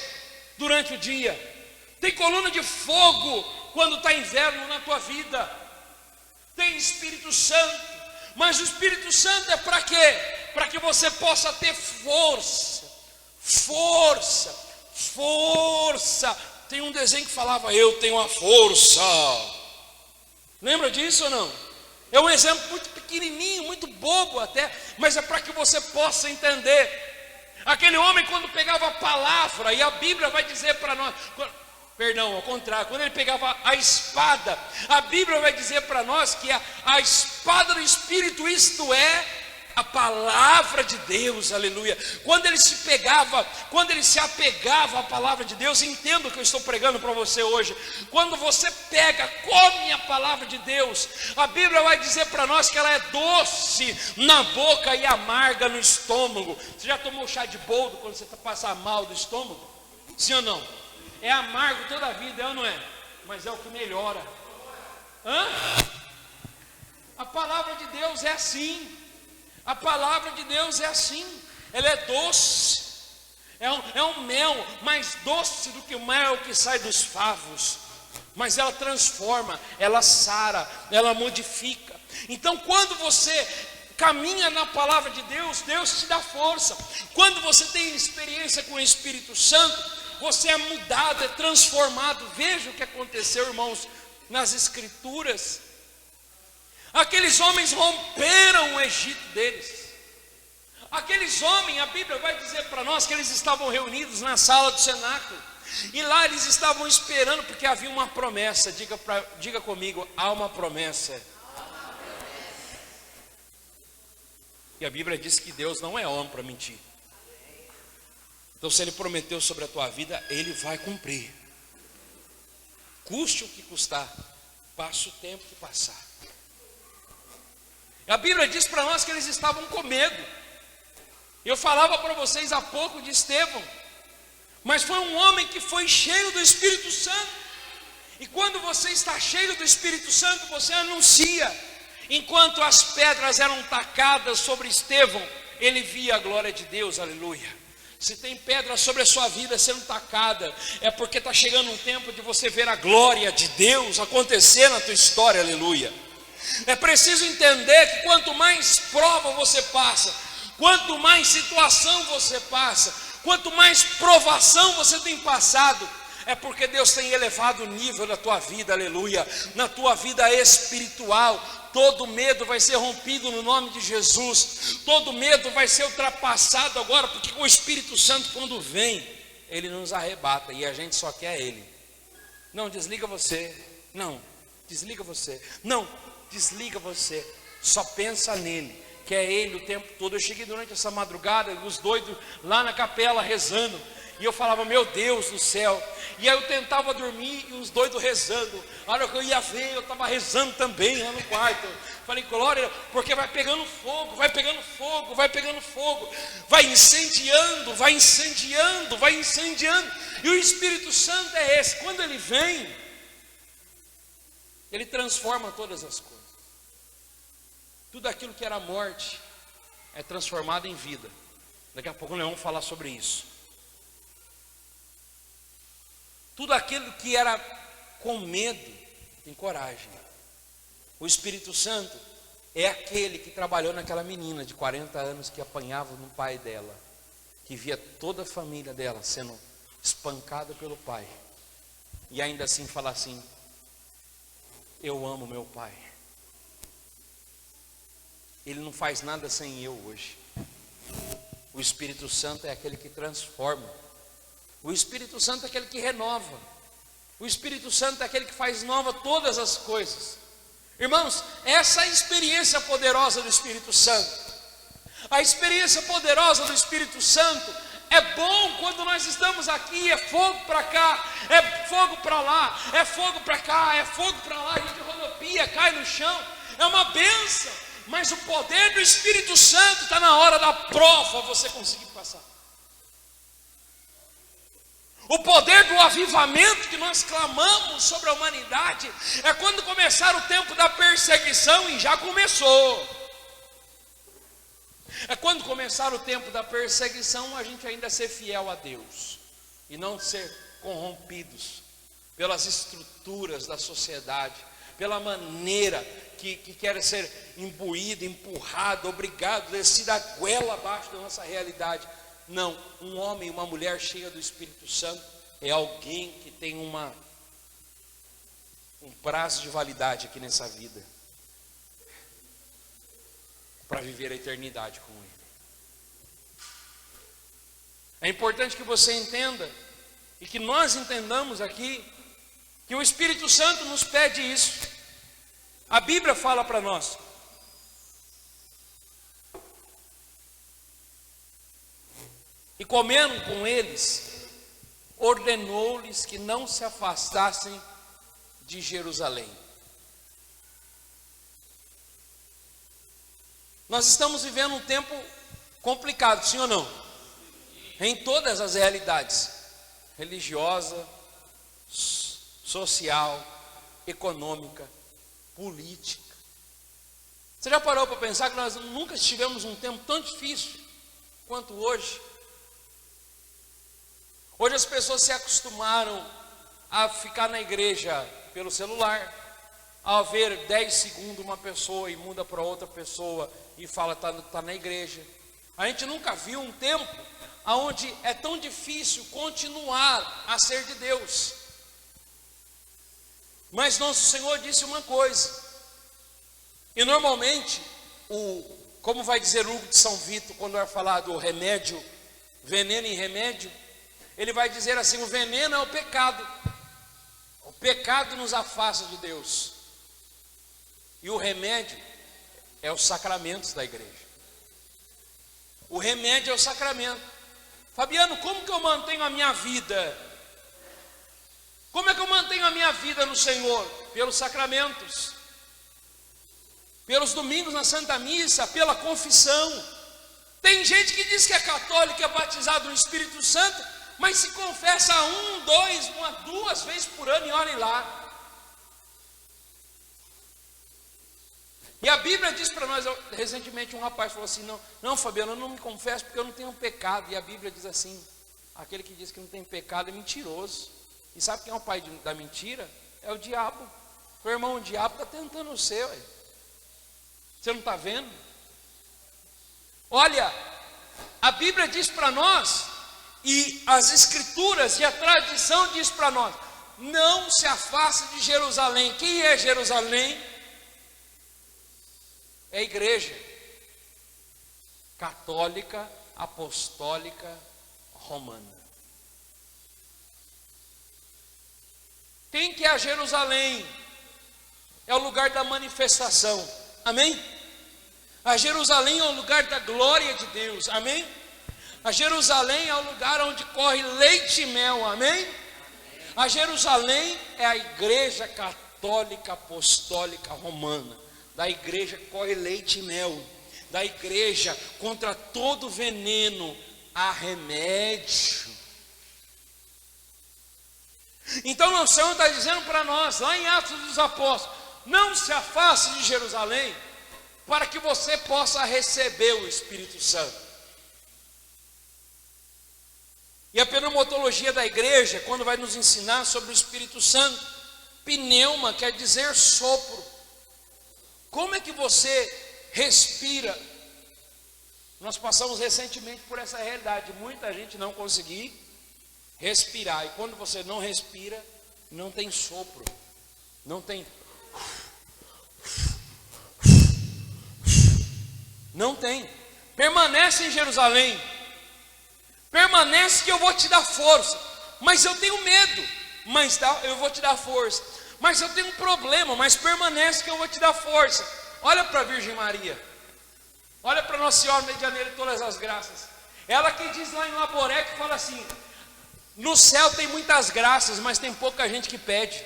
durante o dia, tem coluna de fogo quando está inverno na tua vida, tem Espírito Santo, mas o Espírito Santo é para quê? Para que você possa ter força. Tem um desenho que falava, eu tenho a força. Lembra disso ou não? É um exemplo muito pequenininho, muito bobo até, mas é para que você possa entender. Aquele homem, quando pegava a palavra, e a Bíblia vai dizer para nós, perdão, ao contrário, quando ele pegava a espada, a Bíblia vai dizer para nós que a espada do Espírito, isto é, a palavra de Deus, aleluia. Quando ele se apegava à palavra de Deus, entenda o que eu estou pregando para você hoje. Quando você come a palavra de Deus, a Bíblia vai dizer para nós que ela é doce na boca e amarga no estômago. Você já tomou chá de boldo quando você passa mal do estômago? Sim ou não? É amargo toda a vida, é ou não é? Mas é o que melhora. A palavra de Deus é assim. A palavra de Deus é assim, ela é doce, é um mel mais doce do que o mel que sai dos favos, mas ela transforma, ela sara, ela modifica. Então quando você caminha na palavra de Deus, Deus te dá força. Quando você tem experiência com o Espírito Santo, você é mudado, é transformado. Veja o que aconteceu, irmãos, nas Escrituras. Aqueles homens romperam o Egito deles. Aqueles homens, a Bíblia vai dizer para nós que eles estavam reunidos na sala do cenáculo, e lá eles estavam esperando, porque havia uma promessa. Diga comigo, há uma promessa. E a Bíblia diz que Deus não é homem para mentir. Então se Ele prometeu sobre a tua vida, Ele vai cumprir. Custe o que custar, passe o tempo que passar. A Bíblia diz para nós que eles estavam com medo. Eu falava para vocês há pouco de Estevão, mas foi um homem que foi cheio do Espírito Santo. E quando você está cheio do Espírito Santo, você anuncia. Enquanto as pedras eram tacadas sobre Estevão, ele via a glória de Deus, aleluia. Se tem pedra sobre a sua vida sendo tacada, é porque está chegando um tempo de você ver a glória de Deus acontecer na tua história, aleluia. É preciso entender que quanto mais prova você passa, quanto mais situação você passa, quanto mais provação você tem passado, é porque Deus tem elevado o nível da tua vida, aleluia, na tua vida espiritual. Todo medo vai ser rompido no nome de Jesus, todo medo vai ser ultrapassado agora, porque o Espírito Santo, quando vem, ele nos arrebata, e a gente só quer ele. Não, desliga você, não, desliga você, não, desliga você, só pensa nele, que é ele o tempo todo. Eu cheguei durante essa madrugada, os doidos lá na capela rezando, e eu falava, meu Deus do céu, e aí eu tentava dormir e os doidos rezando. A hora que eu ia ver, eu estava rezando também lá no quarto. Falei, glória, porque vai pegando fogo, vai pegando fogo, vai pegando fogo, vai incendiando, vai incendiando, vai incendiando. E o Espírito Santo é esse, quando ele vem, ele transforma todas as coisas. Tudo aquilo que era morte é transformado em vida. Daqui a pouco nós vamos falar sobre isso. Tudo aquilo que era com medo tem coragem. O Espírito Santo é aquele que trabalhou naquela menina de 40 anos que apanhava no pai dela, que via toda a família dela sendo espancada pelo pai, e ainda assim fala assim: eu amo meu pai. Ele não faz nada sem eu hoje. O Espírito Santo é aquele que transforma. O Espírito Santo é aquele que renova. O Espírito Santo é aquele que faz nova todas as coisas. Irmãos, essa é a experiência poderosa do Espírito Santo. A experiência poderosa do Espírito Santo é bom quando nós estamos aqui, é fogo para cá, é fogo para lá, é fogo para cá, é fogo para lá, a gente rodopia, cai no chão, é uma bênção. Mas o poder do Espírito Santo está na hora da prova você conseguir passar. O poder do avivamento que nós clamamos sobre a humanidade é quando começar o tempo da perseguição, e já começou. É quando começar o tempo da perseguição, a gente ainda ser fiel a Deus e não ser corrompidos pelas estruturas da sociedade, pela maneira que quer ser imbuído, empurrado, obrigado, descido a goela abaixo da nossa realidade. Não, um homem e uma mulher cheia do Espírito Santo é alguém que tem um prazo de validade aqui nessa vida, para viver a eternidade com Ele. É importante que você entenda, e que nós entendamos aqui, que o Espírito Santo nos pede isso. A Bíblia fala para nós: e comendo com eles, ordenou-lhes que não se afastassem de Jerusalém. Nós estamos vivendo um tempo complicado, sim ou não? Em todas as realidades, religiosa, social, econômica, política. Você já parou para pensar que nós nunca tivemos um tempo tão difícil quanto hoje? Hoje as pessoas se acostumaram a ficar na igreja pelo celular, a ver 10 segundos uma pessoa e muda para outra pessoa e fala tá na igreja. A gente nunca viu um tempo onde é tão difícil continuar a ser de Deus. Mas nosso Senhor disse uma coisa, e normalmente, como vai dizer Hugo de São Vito, quando vai falar do remédio, veneno e remédio, ele vai dizer assim: o veneno é o pecado. O pecado nos afasta de Deus. E o remédio é os sacramentos da igreja. O remédio é o sacramento. Fabiano, como que eu mantenho a minha vida? Como é que eu mantenho a minha vida no Senhor? Pelos sacramentos, pelos domingos na Santa Missa, pela confissão. Tem gente que diz que é católico, é batizado no Espírito Santo, mas se confessa 2 vezes por ano, e olhem lá. E a Bíblia diz para nós, recentemente um rapaz falou assim: não Fabiano, eu não me confesso porque eu não tenho pecado. E a Bíblia diz assim: aquele que diz que não tem pecado é mentiroso. E sabe quem é o pai da mentira? É o diabo. Meu irmão, o diabo está tentando o seu. Você não está vendo? Olha, a Bíblia diz para nós, e as Escrituras e a tradição diz para nós: não se afaste de Jerusalém. Quem é Jerusalém? É a igreja católica, apostólica, romana. Quem que é Jerusalém? É o lugar da manifestação, amém? A Jerusalém é o lugar da glória de Deus, amém? A Jerusalém é o lugar onde corre leite e mel, amém? A Jerusalém é a igreja católica, apostólica, romana. Da igreja corre leite e mel. Da igreja, contra todo veneno, há remédio. Então o Senhor está dizendo para nós, lá em Atos dos Apóstolos: não se afaste de Jerusalém. para que você possa receber o Espírito Santo. E a pneumatologia da igreja, quando vai nos ensinar sobre o Espírito Santo, pneuma quer dizer sopro. Como é que você respira? Nós passamos recentemente por essa realidade, muita gente não conseguir respirar, e quando você não respira, não tem sopro, não tem, permanece em Jerusalém, permanece que eu vou te dar força, mas eu tenho medo, mas eu vou te dar força, mas eu tenho um problema, mas permanece que eu vou te dar força. Olha para a Virgem Maria, olha para Nossa Senhora Medianeira de todas as graças, ela que diz lá em Laboré, que fala assim: no céu tem muitas graças, mas tem pouca gente que pede.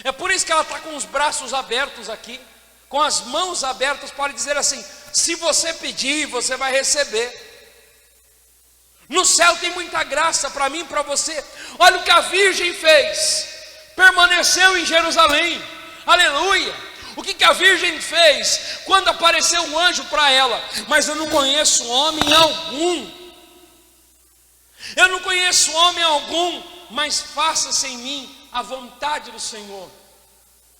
É por isso que ela está com os braços abertos aqui, com as mãos abertas, para dizer assim: se você pedir, você vai receber. No céu tem muita graça para mim e para você. Olha o que a Virgem fez, permaneceu em Jerusalém, aleluia. O que a Virgem fez quando apareceu um anjo para ela? Mas eu não conheço homem algum, eu não conheço homem algum, mas faça-se em mim a vontade do Senhor.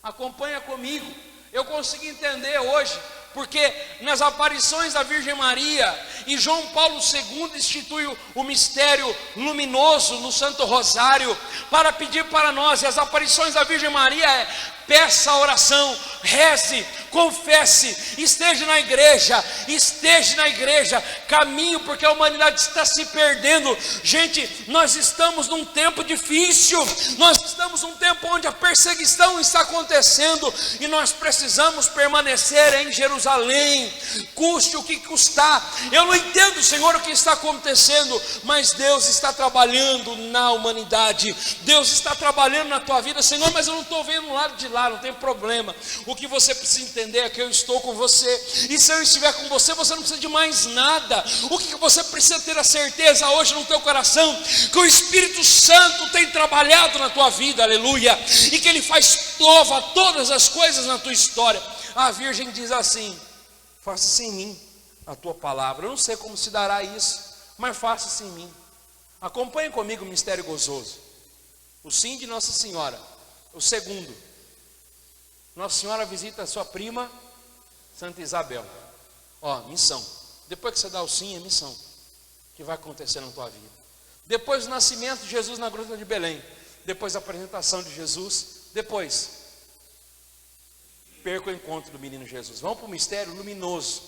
Acompanha comigo. Eu consegui entender hoje, porque nas aparições da Virgem Maria, e João Paulo II institui o mistério luminoso no Santo Rosário, para pedir para nós, e as aparições da Virgem Maria peça a oração, reze, confesse, esteja na igreja, caminho, porque a humanidade está se perdendo. Gente, nós estamos num tempo difícil, nós estamos num tempo onde a perseguição está acontecendo, e nós precisamos permanecer em Jerusalém, custe o que custar. Eu não entendo, Senhor, o que está acontecendo, mas Deus está trabalhando na humanidade, Deus está trabalhando na tua vida. Senhor, mas eu não estou vendo um lado de lá, não tem problema. O que você precisa entender é que eu estou com você, e se eu estiver com você, você não precisa de mais nada. O que você precisa ter a certeza hoje no teu coração? Que o Espírito Santo tem trabalhado na tua vida, aleluia, e que Ele faz nova todas as coisas na tua história. A Virgem diz assim: faça-se em mim a tua palavra. Eu não sei como se dará isso, mas faça-se em mim. Acompanhe comigo o mistério gozoso, o sim de Nossa Senhora. O segundo, Nossa Senhora visita a sua prima Santa Isabel. Missão. Depois que você dá o sim, é missão que vai acontecer na tua vida. Depois do nascimento de Jesus na gruta de Belém, depois da apresentação de Jesus, depois perca o encontro do menino Jesus. Vamos para o mistério luminoso.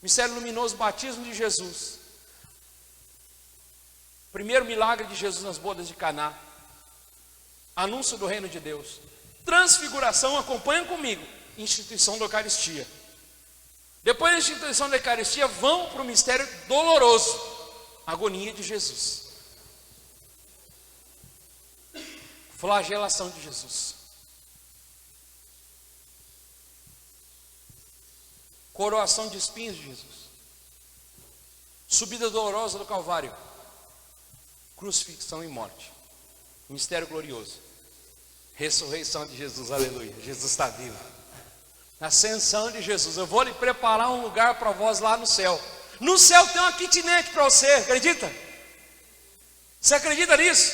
Mistério luminoso, batismo de Jesus. Primeiro milagre de Jesus nas bodas de Caná. Anúncio do reino de Deus. Transfiguração, acompanha comigo. Instituição da Eucaristia. Depois da instituição da Eucaristia, vamos para o mistério doloroso. Agonia de Jesus. Flagelação de Jesus. Coroação de espinhos de Jesus. Subida dolorosa do Calvário. Crucifixão e morte. Mistério glorioso. Ressurreição de Jesus, aleluia. Jesus está vivo. Ascensão de Jesus. Eu vou lhe preparar um lugar para vós lá no céu. No céu tem uma kitnet para você, acredita? Você acredita nisso?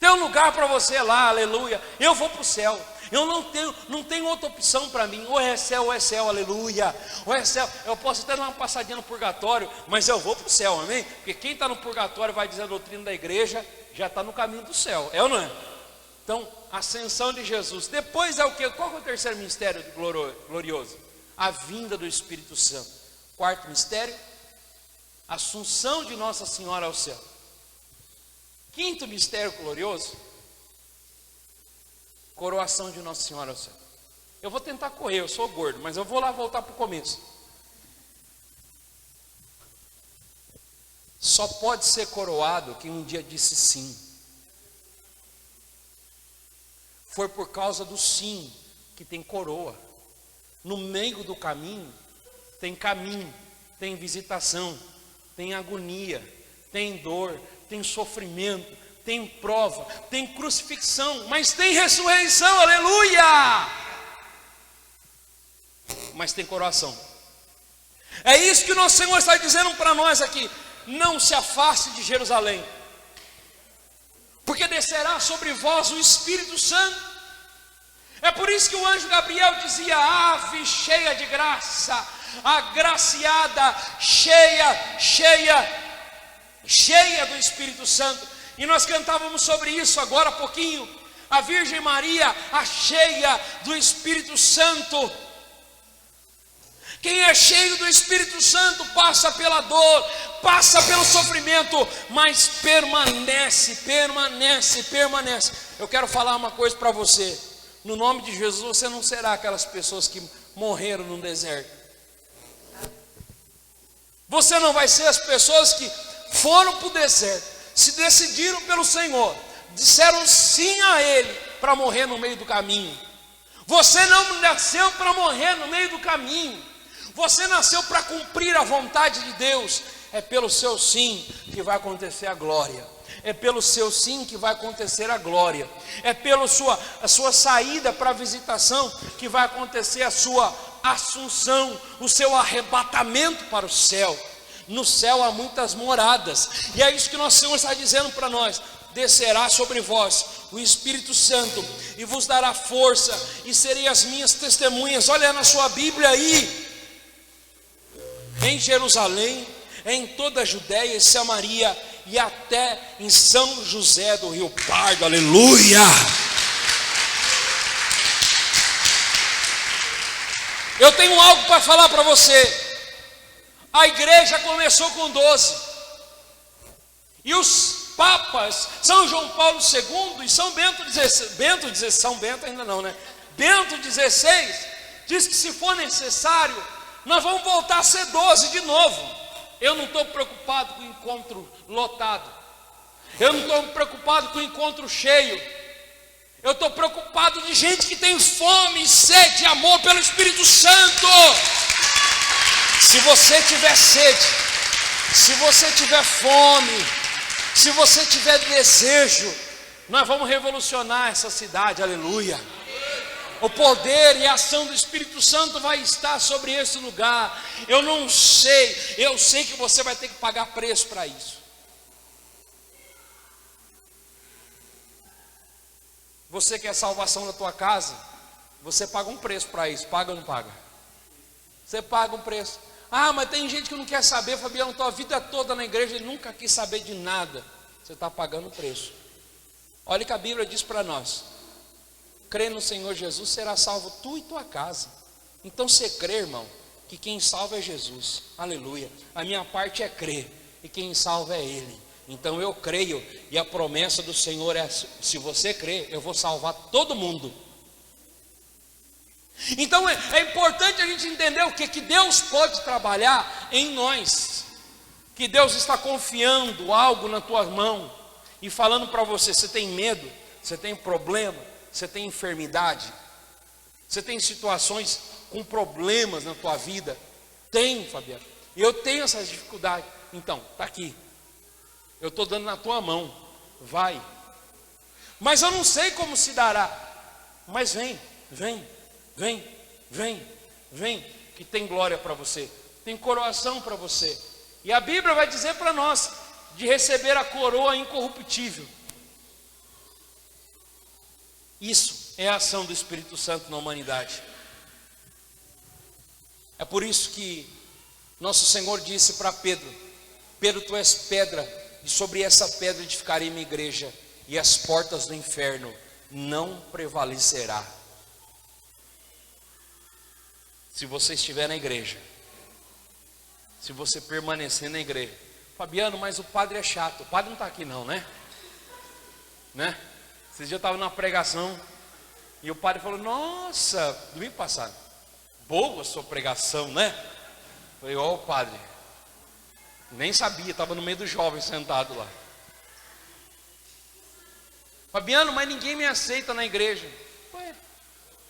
Tem um lugar para você lá, aleluia. Eu vou para o céu. Eu não tenho outra opção para mim. Ou é céu, aleluia. Ou é céu. Eu posso até dar uma passadinha no purgatório, mas eu vou para o céu, amém? Porque quem está no purgatório, vai dizer a doutrina da igreja, já está no caminho do céu, é ou não é? Então, ascensão de Jesus. Depois é o quê? Qual é o terceiro mistério glorioso? A vinda do Espírito Santo. Quarto mistério, assunção de Nossa Senhora ao céu. Quinto mistério glorioso, coroação de Nossa Senhora ao céu. Eu vou tentar correr, eu sou gordo, mas eu vou lá voltar para o começo. Só pode ser coroado quem um dia disse sim. Foi por causa do sim que tem coroa. No meio do caminho, tem visitação, tem agonia, tem dor, tem sofrimento, tem prova, tem crucifixão, mas tem ressurreição, aleluia! mas tem coroação. É isso que o nosso Senhor está dizendo para nós aqui: não se afaste de Jerusalém, porque descerá sobre vós o Espírito Santo. É por isso que o anjo Gabriel dizia: ave cheia de graça, agraciada, cheia do Espírito Santo. E nós cantávamos sobre isso agora há pouquinho. A Virgem Maria, a cheia do Espírito Santo. Quem é cheio do Espírito Santo passa pela dor, passa pelo sofrimento, mas permanece. Eu quero falar uma coisa para você: no nome de Jesus, você não será aquelas pessoas que morreram no deserto. Você não vai ser as pessoas que foram para o deserto, se decidiram pelo Senhor, disseram sim a Ele para morrer no meio do caminho. Você não nasceu para morrer no meio do caminho. Você nasceu para cumprir a vontade de Deus. É pelo seu sim que vai acontecer a glória. É pelo seu sim que vai acontecer a glória. É pela a sua saída para a visitação que vai acontecer a sua assunção, o seu arrebatamento para o céu. No céu há muitas moradas, e é isso que nosso Senhor está dizendo para nós: descerá sobre vós o Espírito Santo e vos dará força, e serei as minhas testemunhas. Olha na sua Bíblia aí, em Jerusalém, em toda a Judéia e Samaria, e até em São José do Rio Pardo. Aleluia! Eu tenho algo para falar para você. A igreja começou com 12, e os papas, São João Paulo II e São Bento XVI, São Bento ainda não, né? Bento XVI, diz que se for necessário, nós vamos voltar a ser 12 de novo. Eu não estou preocupado com o encontro lotado, eu não estou preocupado com o encontro cheio, eu estou preocupado de gente que tem fome, sede e amor pelo Espírito Santo. Se você tiver sede, se você tiver fome, se você tiver desejo, nós vamos revolucionar essa cidade, aleluia. O poder e a ação do Espírito Santo vai estar sobre esse lugar. Eu não sei, eu sei que você vai ter que pagar preço para isso. Você quer salvação da tua casa? Você paga um preço para isso, paga ou não paga? Você paga um preço. Ah, mas tem gente que não quer saber, Fabiano, tua vida toda na igreja, ele nunca quis saber de nada. Você está pagando o preço. Olha o que a Bíblia diz para nós: crê no Senhor Jesus, será salvo tu e tua casa. Então você crê, irmão, que quem salva é Jesus, aleluia. A minha parte é crer, e quem salva é Ele. Então eu creio, e a promessa do Senhor é: se você crer, eu vou salvar todo mundo. Então é importante a gente entender o que Deus pode trabalhar em nós, que Deus está confiando algo na tua mão e falando para você: você tem medo, você tem problema, você tem enfermidade, você tem situações com problemas na tua vida. Tem, Fabiano, eu tenho essas dificuldades. Então, está aqui, eu estou dando na tua mão, vai. Mas eu não sei como se dará. Mas vem, que tem glória para você, tem coroação para você. E a Bíblia vai dizer para nós de receber a coroa incorruptível. Isso é a ação do Espírito Santo na humanidade. É por isso que nosso Senhor disse para Pedro: Pedro, tu és pedra, e sobre essa pedra edificarei minha igreja, e as portas do inferno não prevalecerá. Se você estiver na igreja, se você permanecer na igreja. Fabiano, mas o padre é chato. O padre não está aqui não, né? Esses dias eu estava numa pregação e o padre falou: nossa, domingo passado, boa a sua pregação, né? Eu falei: ó, padre, nem sabia, estava no meio dos jovens sentado lá. Fabiano, mas ninguém me aceita na igreja. Ué,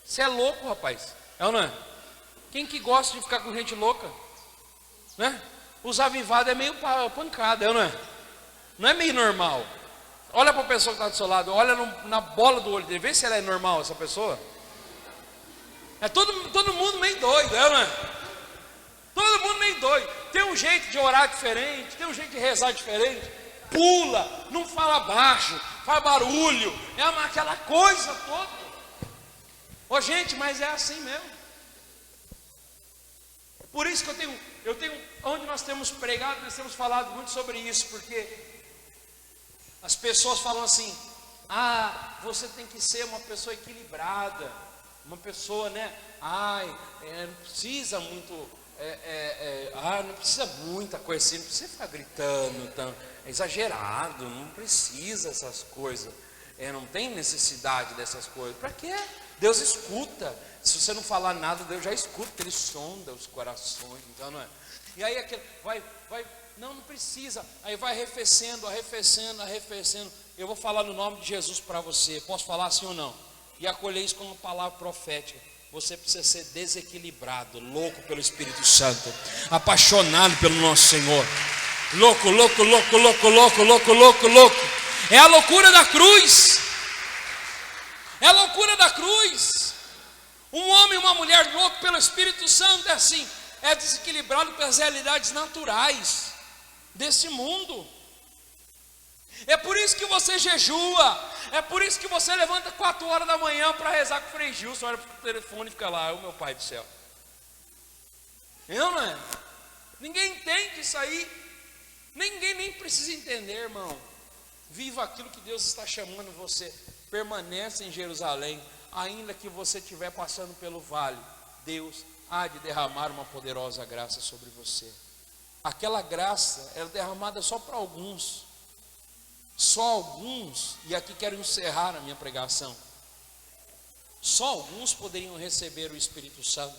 você é louco, rapaz, é ou não é? Quem que gosta de ficar com gente louca? Né? Os avivados é meio pancada, não é? Não é meio normal. Olha para a pessoa que está do seu lado, olha na bola do olho dele, vê se ela é normal, essa pessoa. É todo mundo meio doido, não é? Todo mundo meio doido. Tem um jeito de orar diferente, tem um jeito de rezar diferente. Pula, não fala baixo, faz barulho, é aquela coisa toda. Ô gente, mas é assim mesmo. Por isso que eu tenho, onde nós temos pregado, nós temos falado muito sobre isso, porque as pessoas falam assim: ah, você tem que ser uma pessoa equilibrada, uma pessoa, né? Não precisa muito. Não precisa muita coisa assim, não precisa ficar gritando, é exagerado, não precisa essas coisas, não tem necessidade dessas coisas. Para quê? Deus escuta. Se você não falar nada, Deus já escuta, Ele sonda os corações, então não é? E aí aquele não precisa, aí vai arrefecendo. Eu vou falar no nome de Jesus para você, posso falar sim ou não? E acolher isso como uma palavra profética. Você precisa ser desequilibrado, louco pelo Espírito Santo, apaixonado pelo nosso Senhor. Louco. É a loucura da cruz. É a loucura da cruz. Um homem e uma mulher louco pelo Espírito Santo é assim, é desequilibrado pelas realidades naturais desse mundo. É por isso que você jejua, é por isso que você levanta 4 horas da manhã para rezar com o Frei Gilson, olha para o telefone e fica lá: ô meu Pai do céu. Não é? Ninguém entende isso aí, ninguém nem precisa entender, irmão. Viva aquilo que Deus está chamando você, permanece em Jerusalém, ainda que você estiver passando pelo vale, Deus há de derramar uma poderosa graça sobre você. Aquela graça é derramada só para alguns. Só alguns, e aqui quero encerrar a minha pregação, só alguns poderiam receber o Espírito Santo,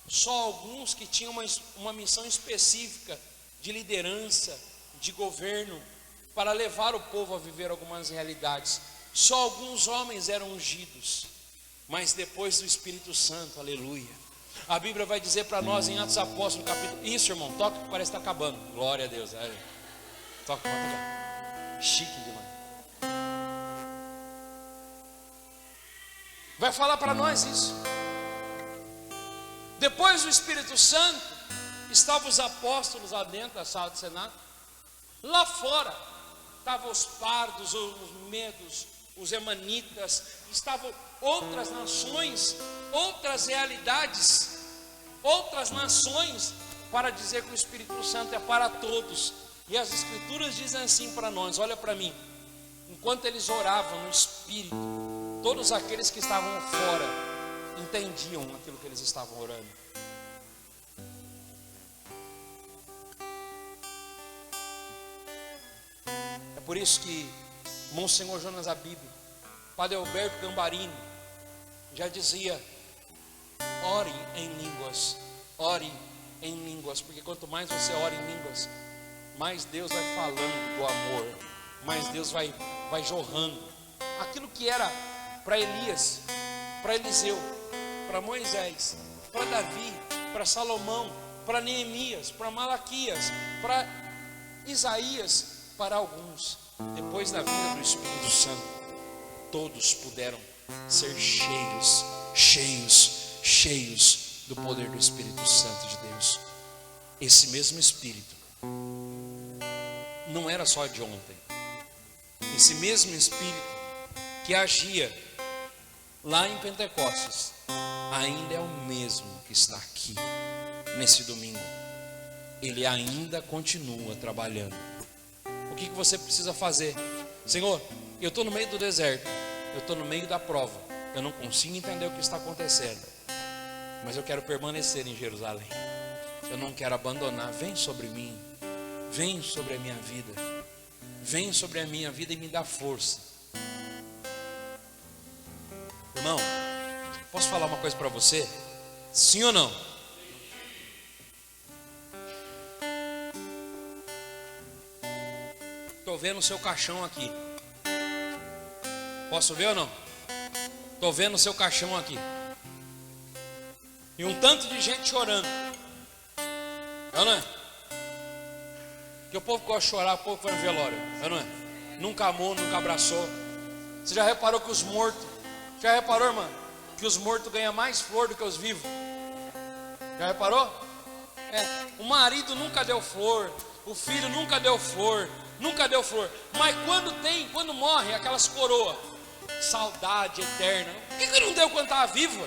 só alguns que tinham uma missão específica de liderança, de governo, para levar o povo a viver algumas realidades. Só alguns homens eram ungidos, mas depois do Espírito Santo, aleluia, a Bíblia vai dizer para nós em Atos dos Apóstolos, no capítulo, isso irmão, toca que parece que está acabando, glória a Deus, toca. Chique demais. Vai falar para nós isso. Depois do Espírito Santo, estavam os apóstolos lá dentro da sala de Senado. Lá fora estavam os pardos, os medos, os emanitas. Estavam outras nações, outras realidades, outras nações, para dizer que o Espírito Santo é para todos. E as Escrituras dizem assim para nós, olha para mim: enquanto eles oravam no Espírito, todos aqueles que estavam fora entendiam aquilo que eles estavam orando. É por isso que Monsenhor Jonas Abib, Padre Alberto Gambarini, já dizia: ore em línguas, porque quanto mais você ora em línguas, mais Deus vai falando do amor, mais Deus vai jorrando. Aquilo que era para Elias, para Eliseu, para Moisés, para Davi, para Salomão, para Neemias, para Malaquias, para Isaías, para alguns, depois da vinda do Espírito Santo, todos puderam ser cheios do poder do Espírito Santo de Deus. Esse mesmo Espírito não era só de ontem. Esse mesmo Espírito que agia lá em Pentecostes ainda é o mesmo que está aqui nesse domingo. Ele ainda continua trabalhando. O que você precisa fazer? Senhor, eu estou no meio do deserto, eu estou no meio da prova, eu não consigo entender o que está acontecendo, mas eu quero permanecer em Jerusalém. Eu não quero abandonar. Vem sobre mim, vem sobre a minha vida, vem sobre a minha vida e me dá força. Irmão, posso falar uma coisa para você? Sim ou não? Estou vendo o seu caixão aqui. Posso ver ou não? Estou vendo o seu caixão aqui. E um tanto de gente chorando. Não é? Porque o povo gosta de chorar, o povo vai no velório. Não é? Nunca amou, nunca abraçou. Você já reparou que os mortos, já reparou, irmão? que os mortos ganham mais flor do que os vivos. Já reparou? O marido nunca deu flor, o filho nunca deu flor, nunca deu flor. Mas quando morre, aquelas coroas, saudade eterna. Por que não deu quando estava vivo?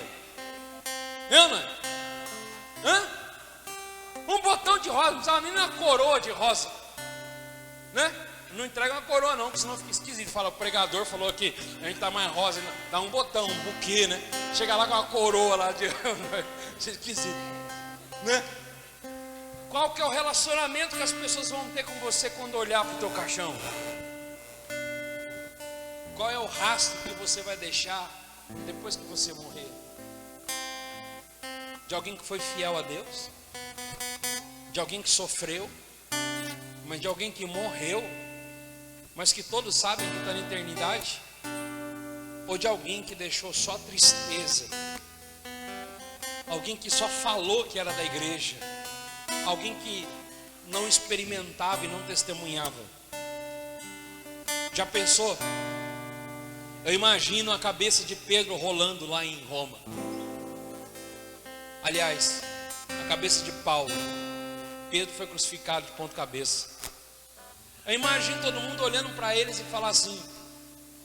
Um botão de rosa, não precisava nem uma coroa de rosa, né? Não entrega uma coroa não, porque senão fica esquisito. Fala, o pregador falou que a gente tá mais rosa, dá um botão, um buquê, né? Chega lá com uma coroa lá de esquisito, né? Qual que é o relacionamento que as pessoas vão ter com você quando olhar para o teu caixão? Qual é o rastro que você vai deixar depois que você morrer? De alguém que foi fiel a Deus? De alguém que sofreu? Mas de alguém que morreu, mas que todos sabem que está na eternidade? Ou de alguém que deixou só tristeza? Alguém que só falou que era da igreja? Alguém que não experimentava e não testemunhava? Já pensou? Eu imagino a cabeça de Pedro rolando lá em Roma. Aliás, a cabeça de Paulo. Pedro foi crucificado de ponta cabeça. Eu imagino todo mundo olhando para eles e falar assim: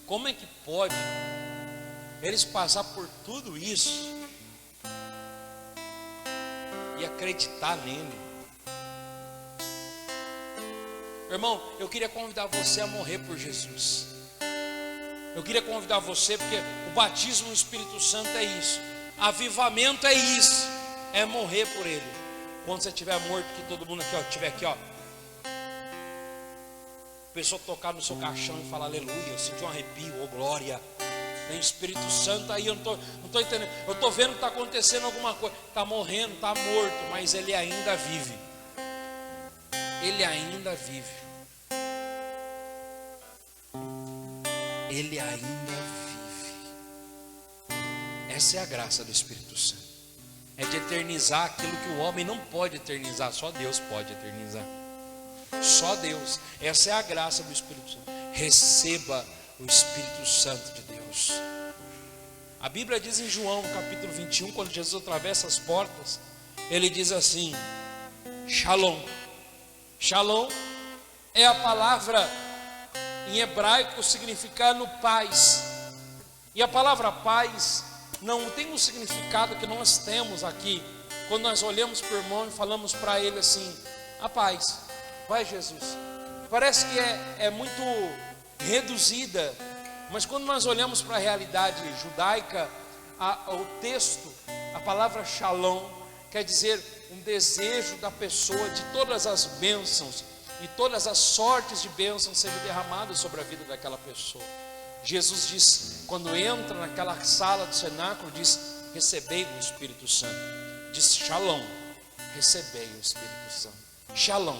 como é que pode eles passar por tudo isso e acreditar nele? Irmão, eu queria convidar você a morrer por Jesus. Eu queria convidar você, porque o batismo no Espírito Santo é isso, avivamento é isso, é morrer por Ele. Quando você estiver morto, que todo mundo aqui, ó, estiver aqui, ó, a pessoa tocar no seu caixão e falar aleluia, eu senti um arrepio, oh glória, tem Espírito Santo aí, eu não estou entendendo, eu estou vendo que está acontecendo alguma coisa, está morrendo, está morto, mas Ele ainda vive. Ele ainda vive. Ele ainda vive. Essa é a graça do Espírito Santo. É de eternizar aquilo que o homem não pode eternizar. Só Deus pode eternizar. Só Deus. Essa é a graça do Espírito Santo. Receba o Espírito Santo de Deus. A Bíblia diz em João, no capítulo 21, quando Jesus atravessa as portas, ele diz assim: Shalom. Shalom é a palavra em hebraico significando paz. E a palavra paz não tem um significado que nós temos aqui. Quando nós olhamos para o irmão e falamos para ele assim: a paz, vai Jesus. Parece que é muito reduzida. Mas quando nós olhamos para a realidade judaica, o texto, a palavra shalom, quer dizer um desejo da pessoa de todas as bênçãos e todas as sortes de bênçãos sejam derramadas sobre a vida daquela pessoa. Jesus diz, quando entra naquela sala do cenáculo, diz: recebei o Espírito Santo. Diz shalom, recebei o Espírito Santo. Shalom,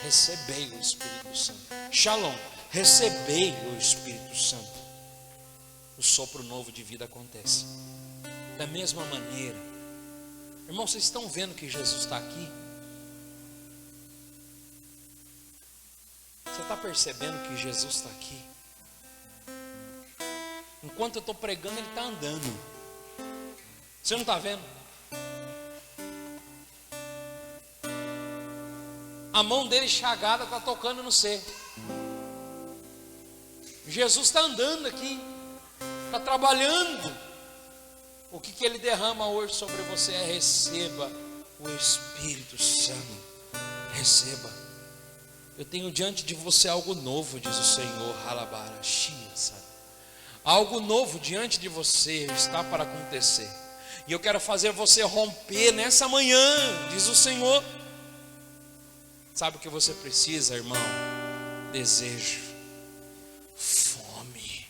recebei o Espírito Santo. Shalom, recebei o Espírito Santo. O sopro novo de vida acontece. Da mesma maneira, irmão, vocês estão vendo que Jesus está aqui? Você está percebendo que Jesus está aqui? Enquanto eu estou pregando, Ele está andando. Você não está vendo? A mão dele chagada está tocando no você. Jesus está andando aqui, está trabalhando. O que Ele derrama hoje sobre você é: receba o Espírito Santo. Receba. Eu tenho diante de você algo novo, diz o Senhor. Algo novo diante de você está para acontecer. E eu quero fazer você romper nessa manhã, diz o Senhor. Sabe o que você precisa, irmão? Desejo, fome,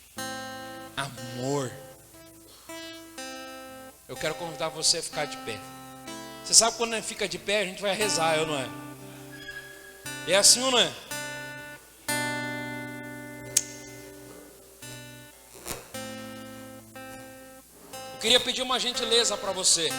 amor. Eu quero convidar você a ficar de pé. Você sabe quando a gente fica de pé, a gente vai rezar, eu não é? É assim ou não é? Eu queria pedir uma gentileza para você.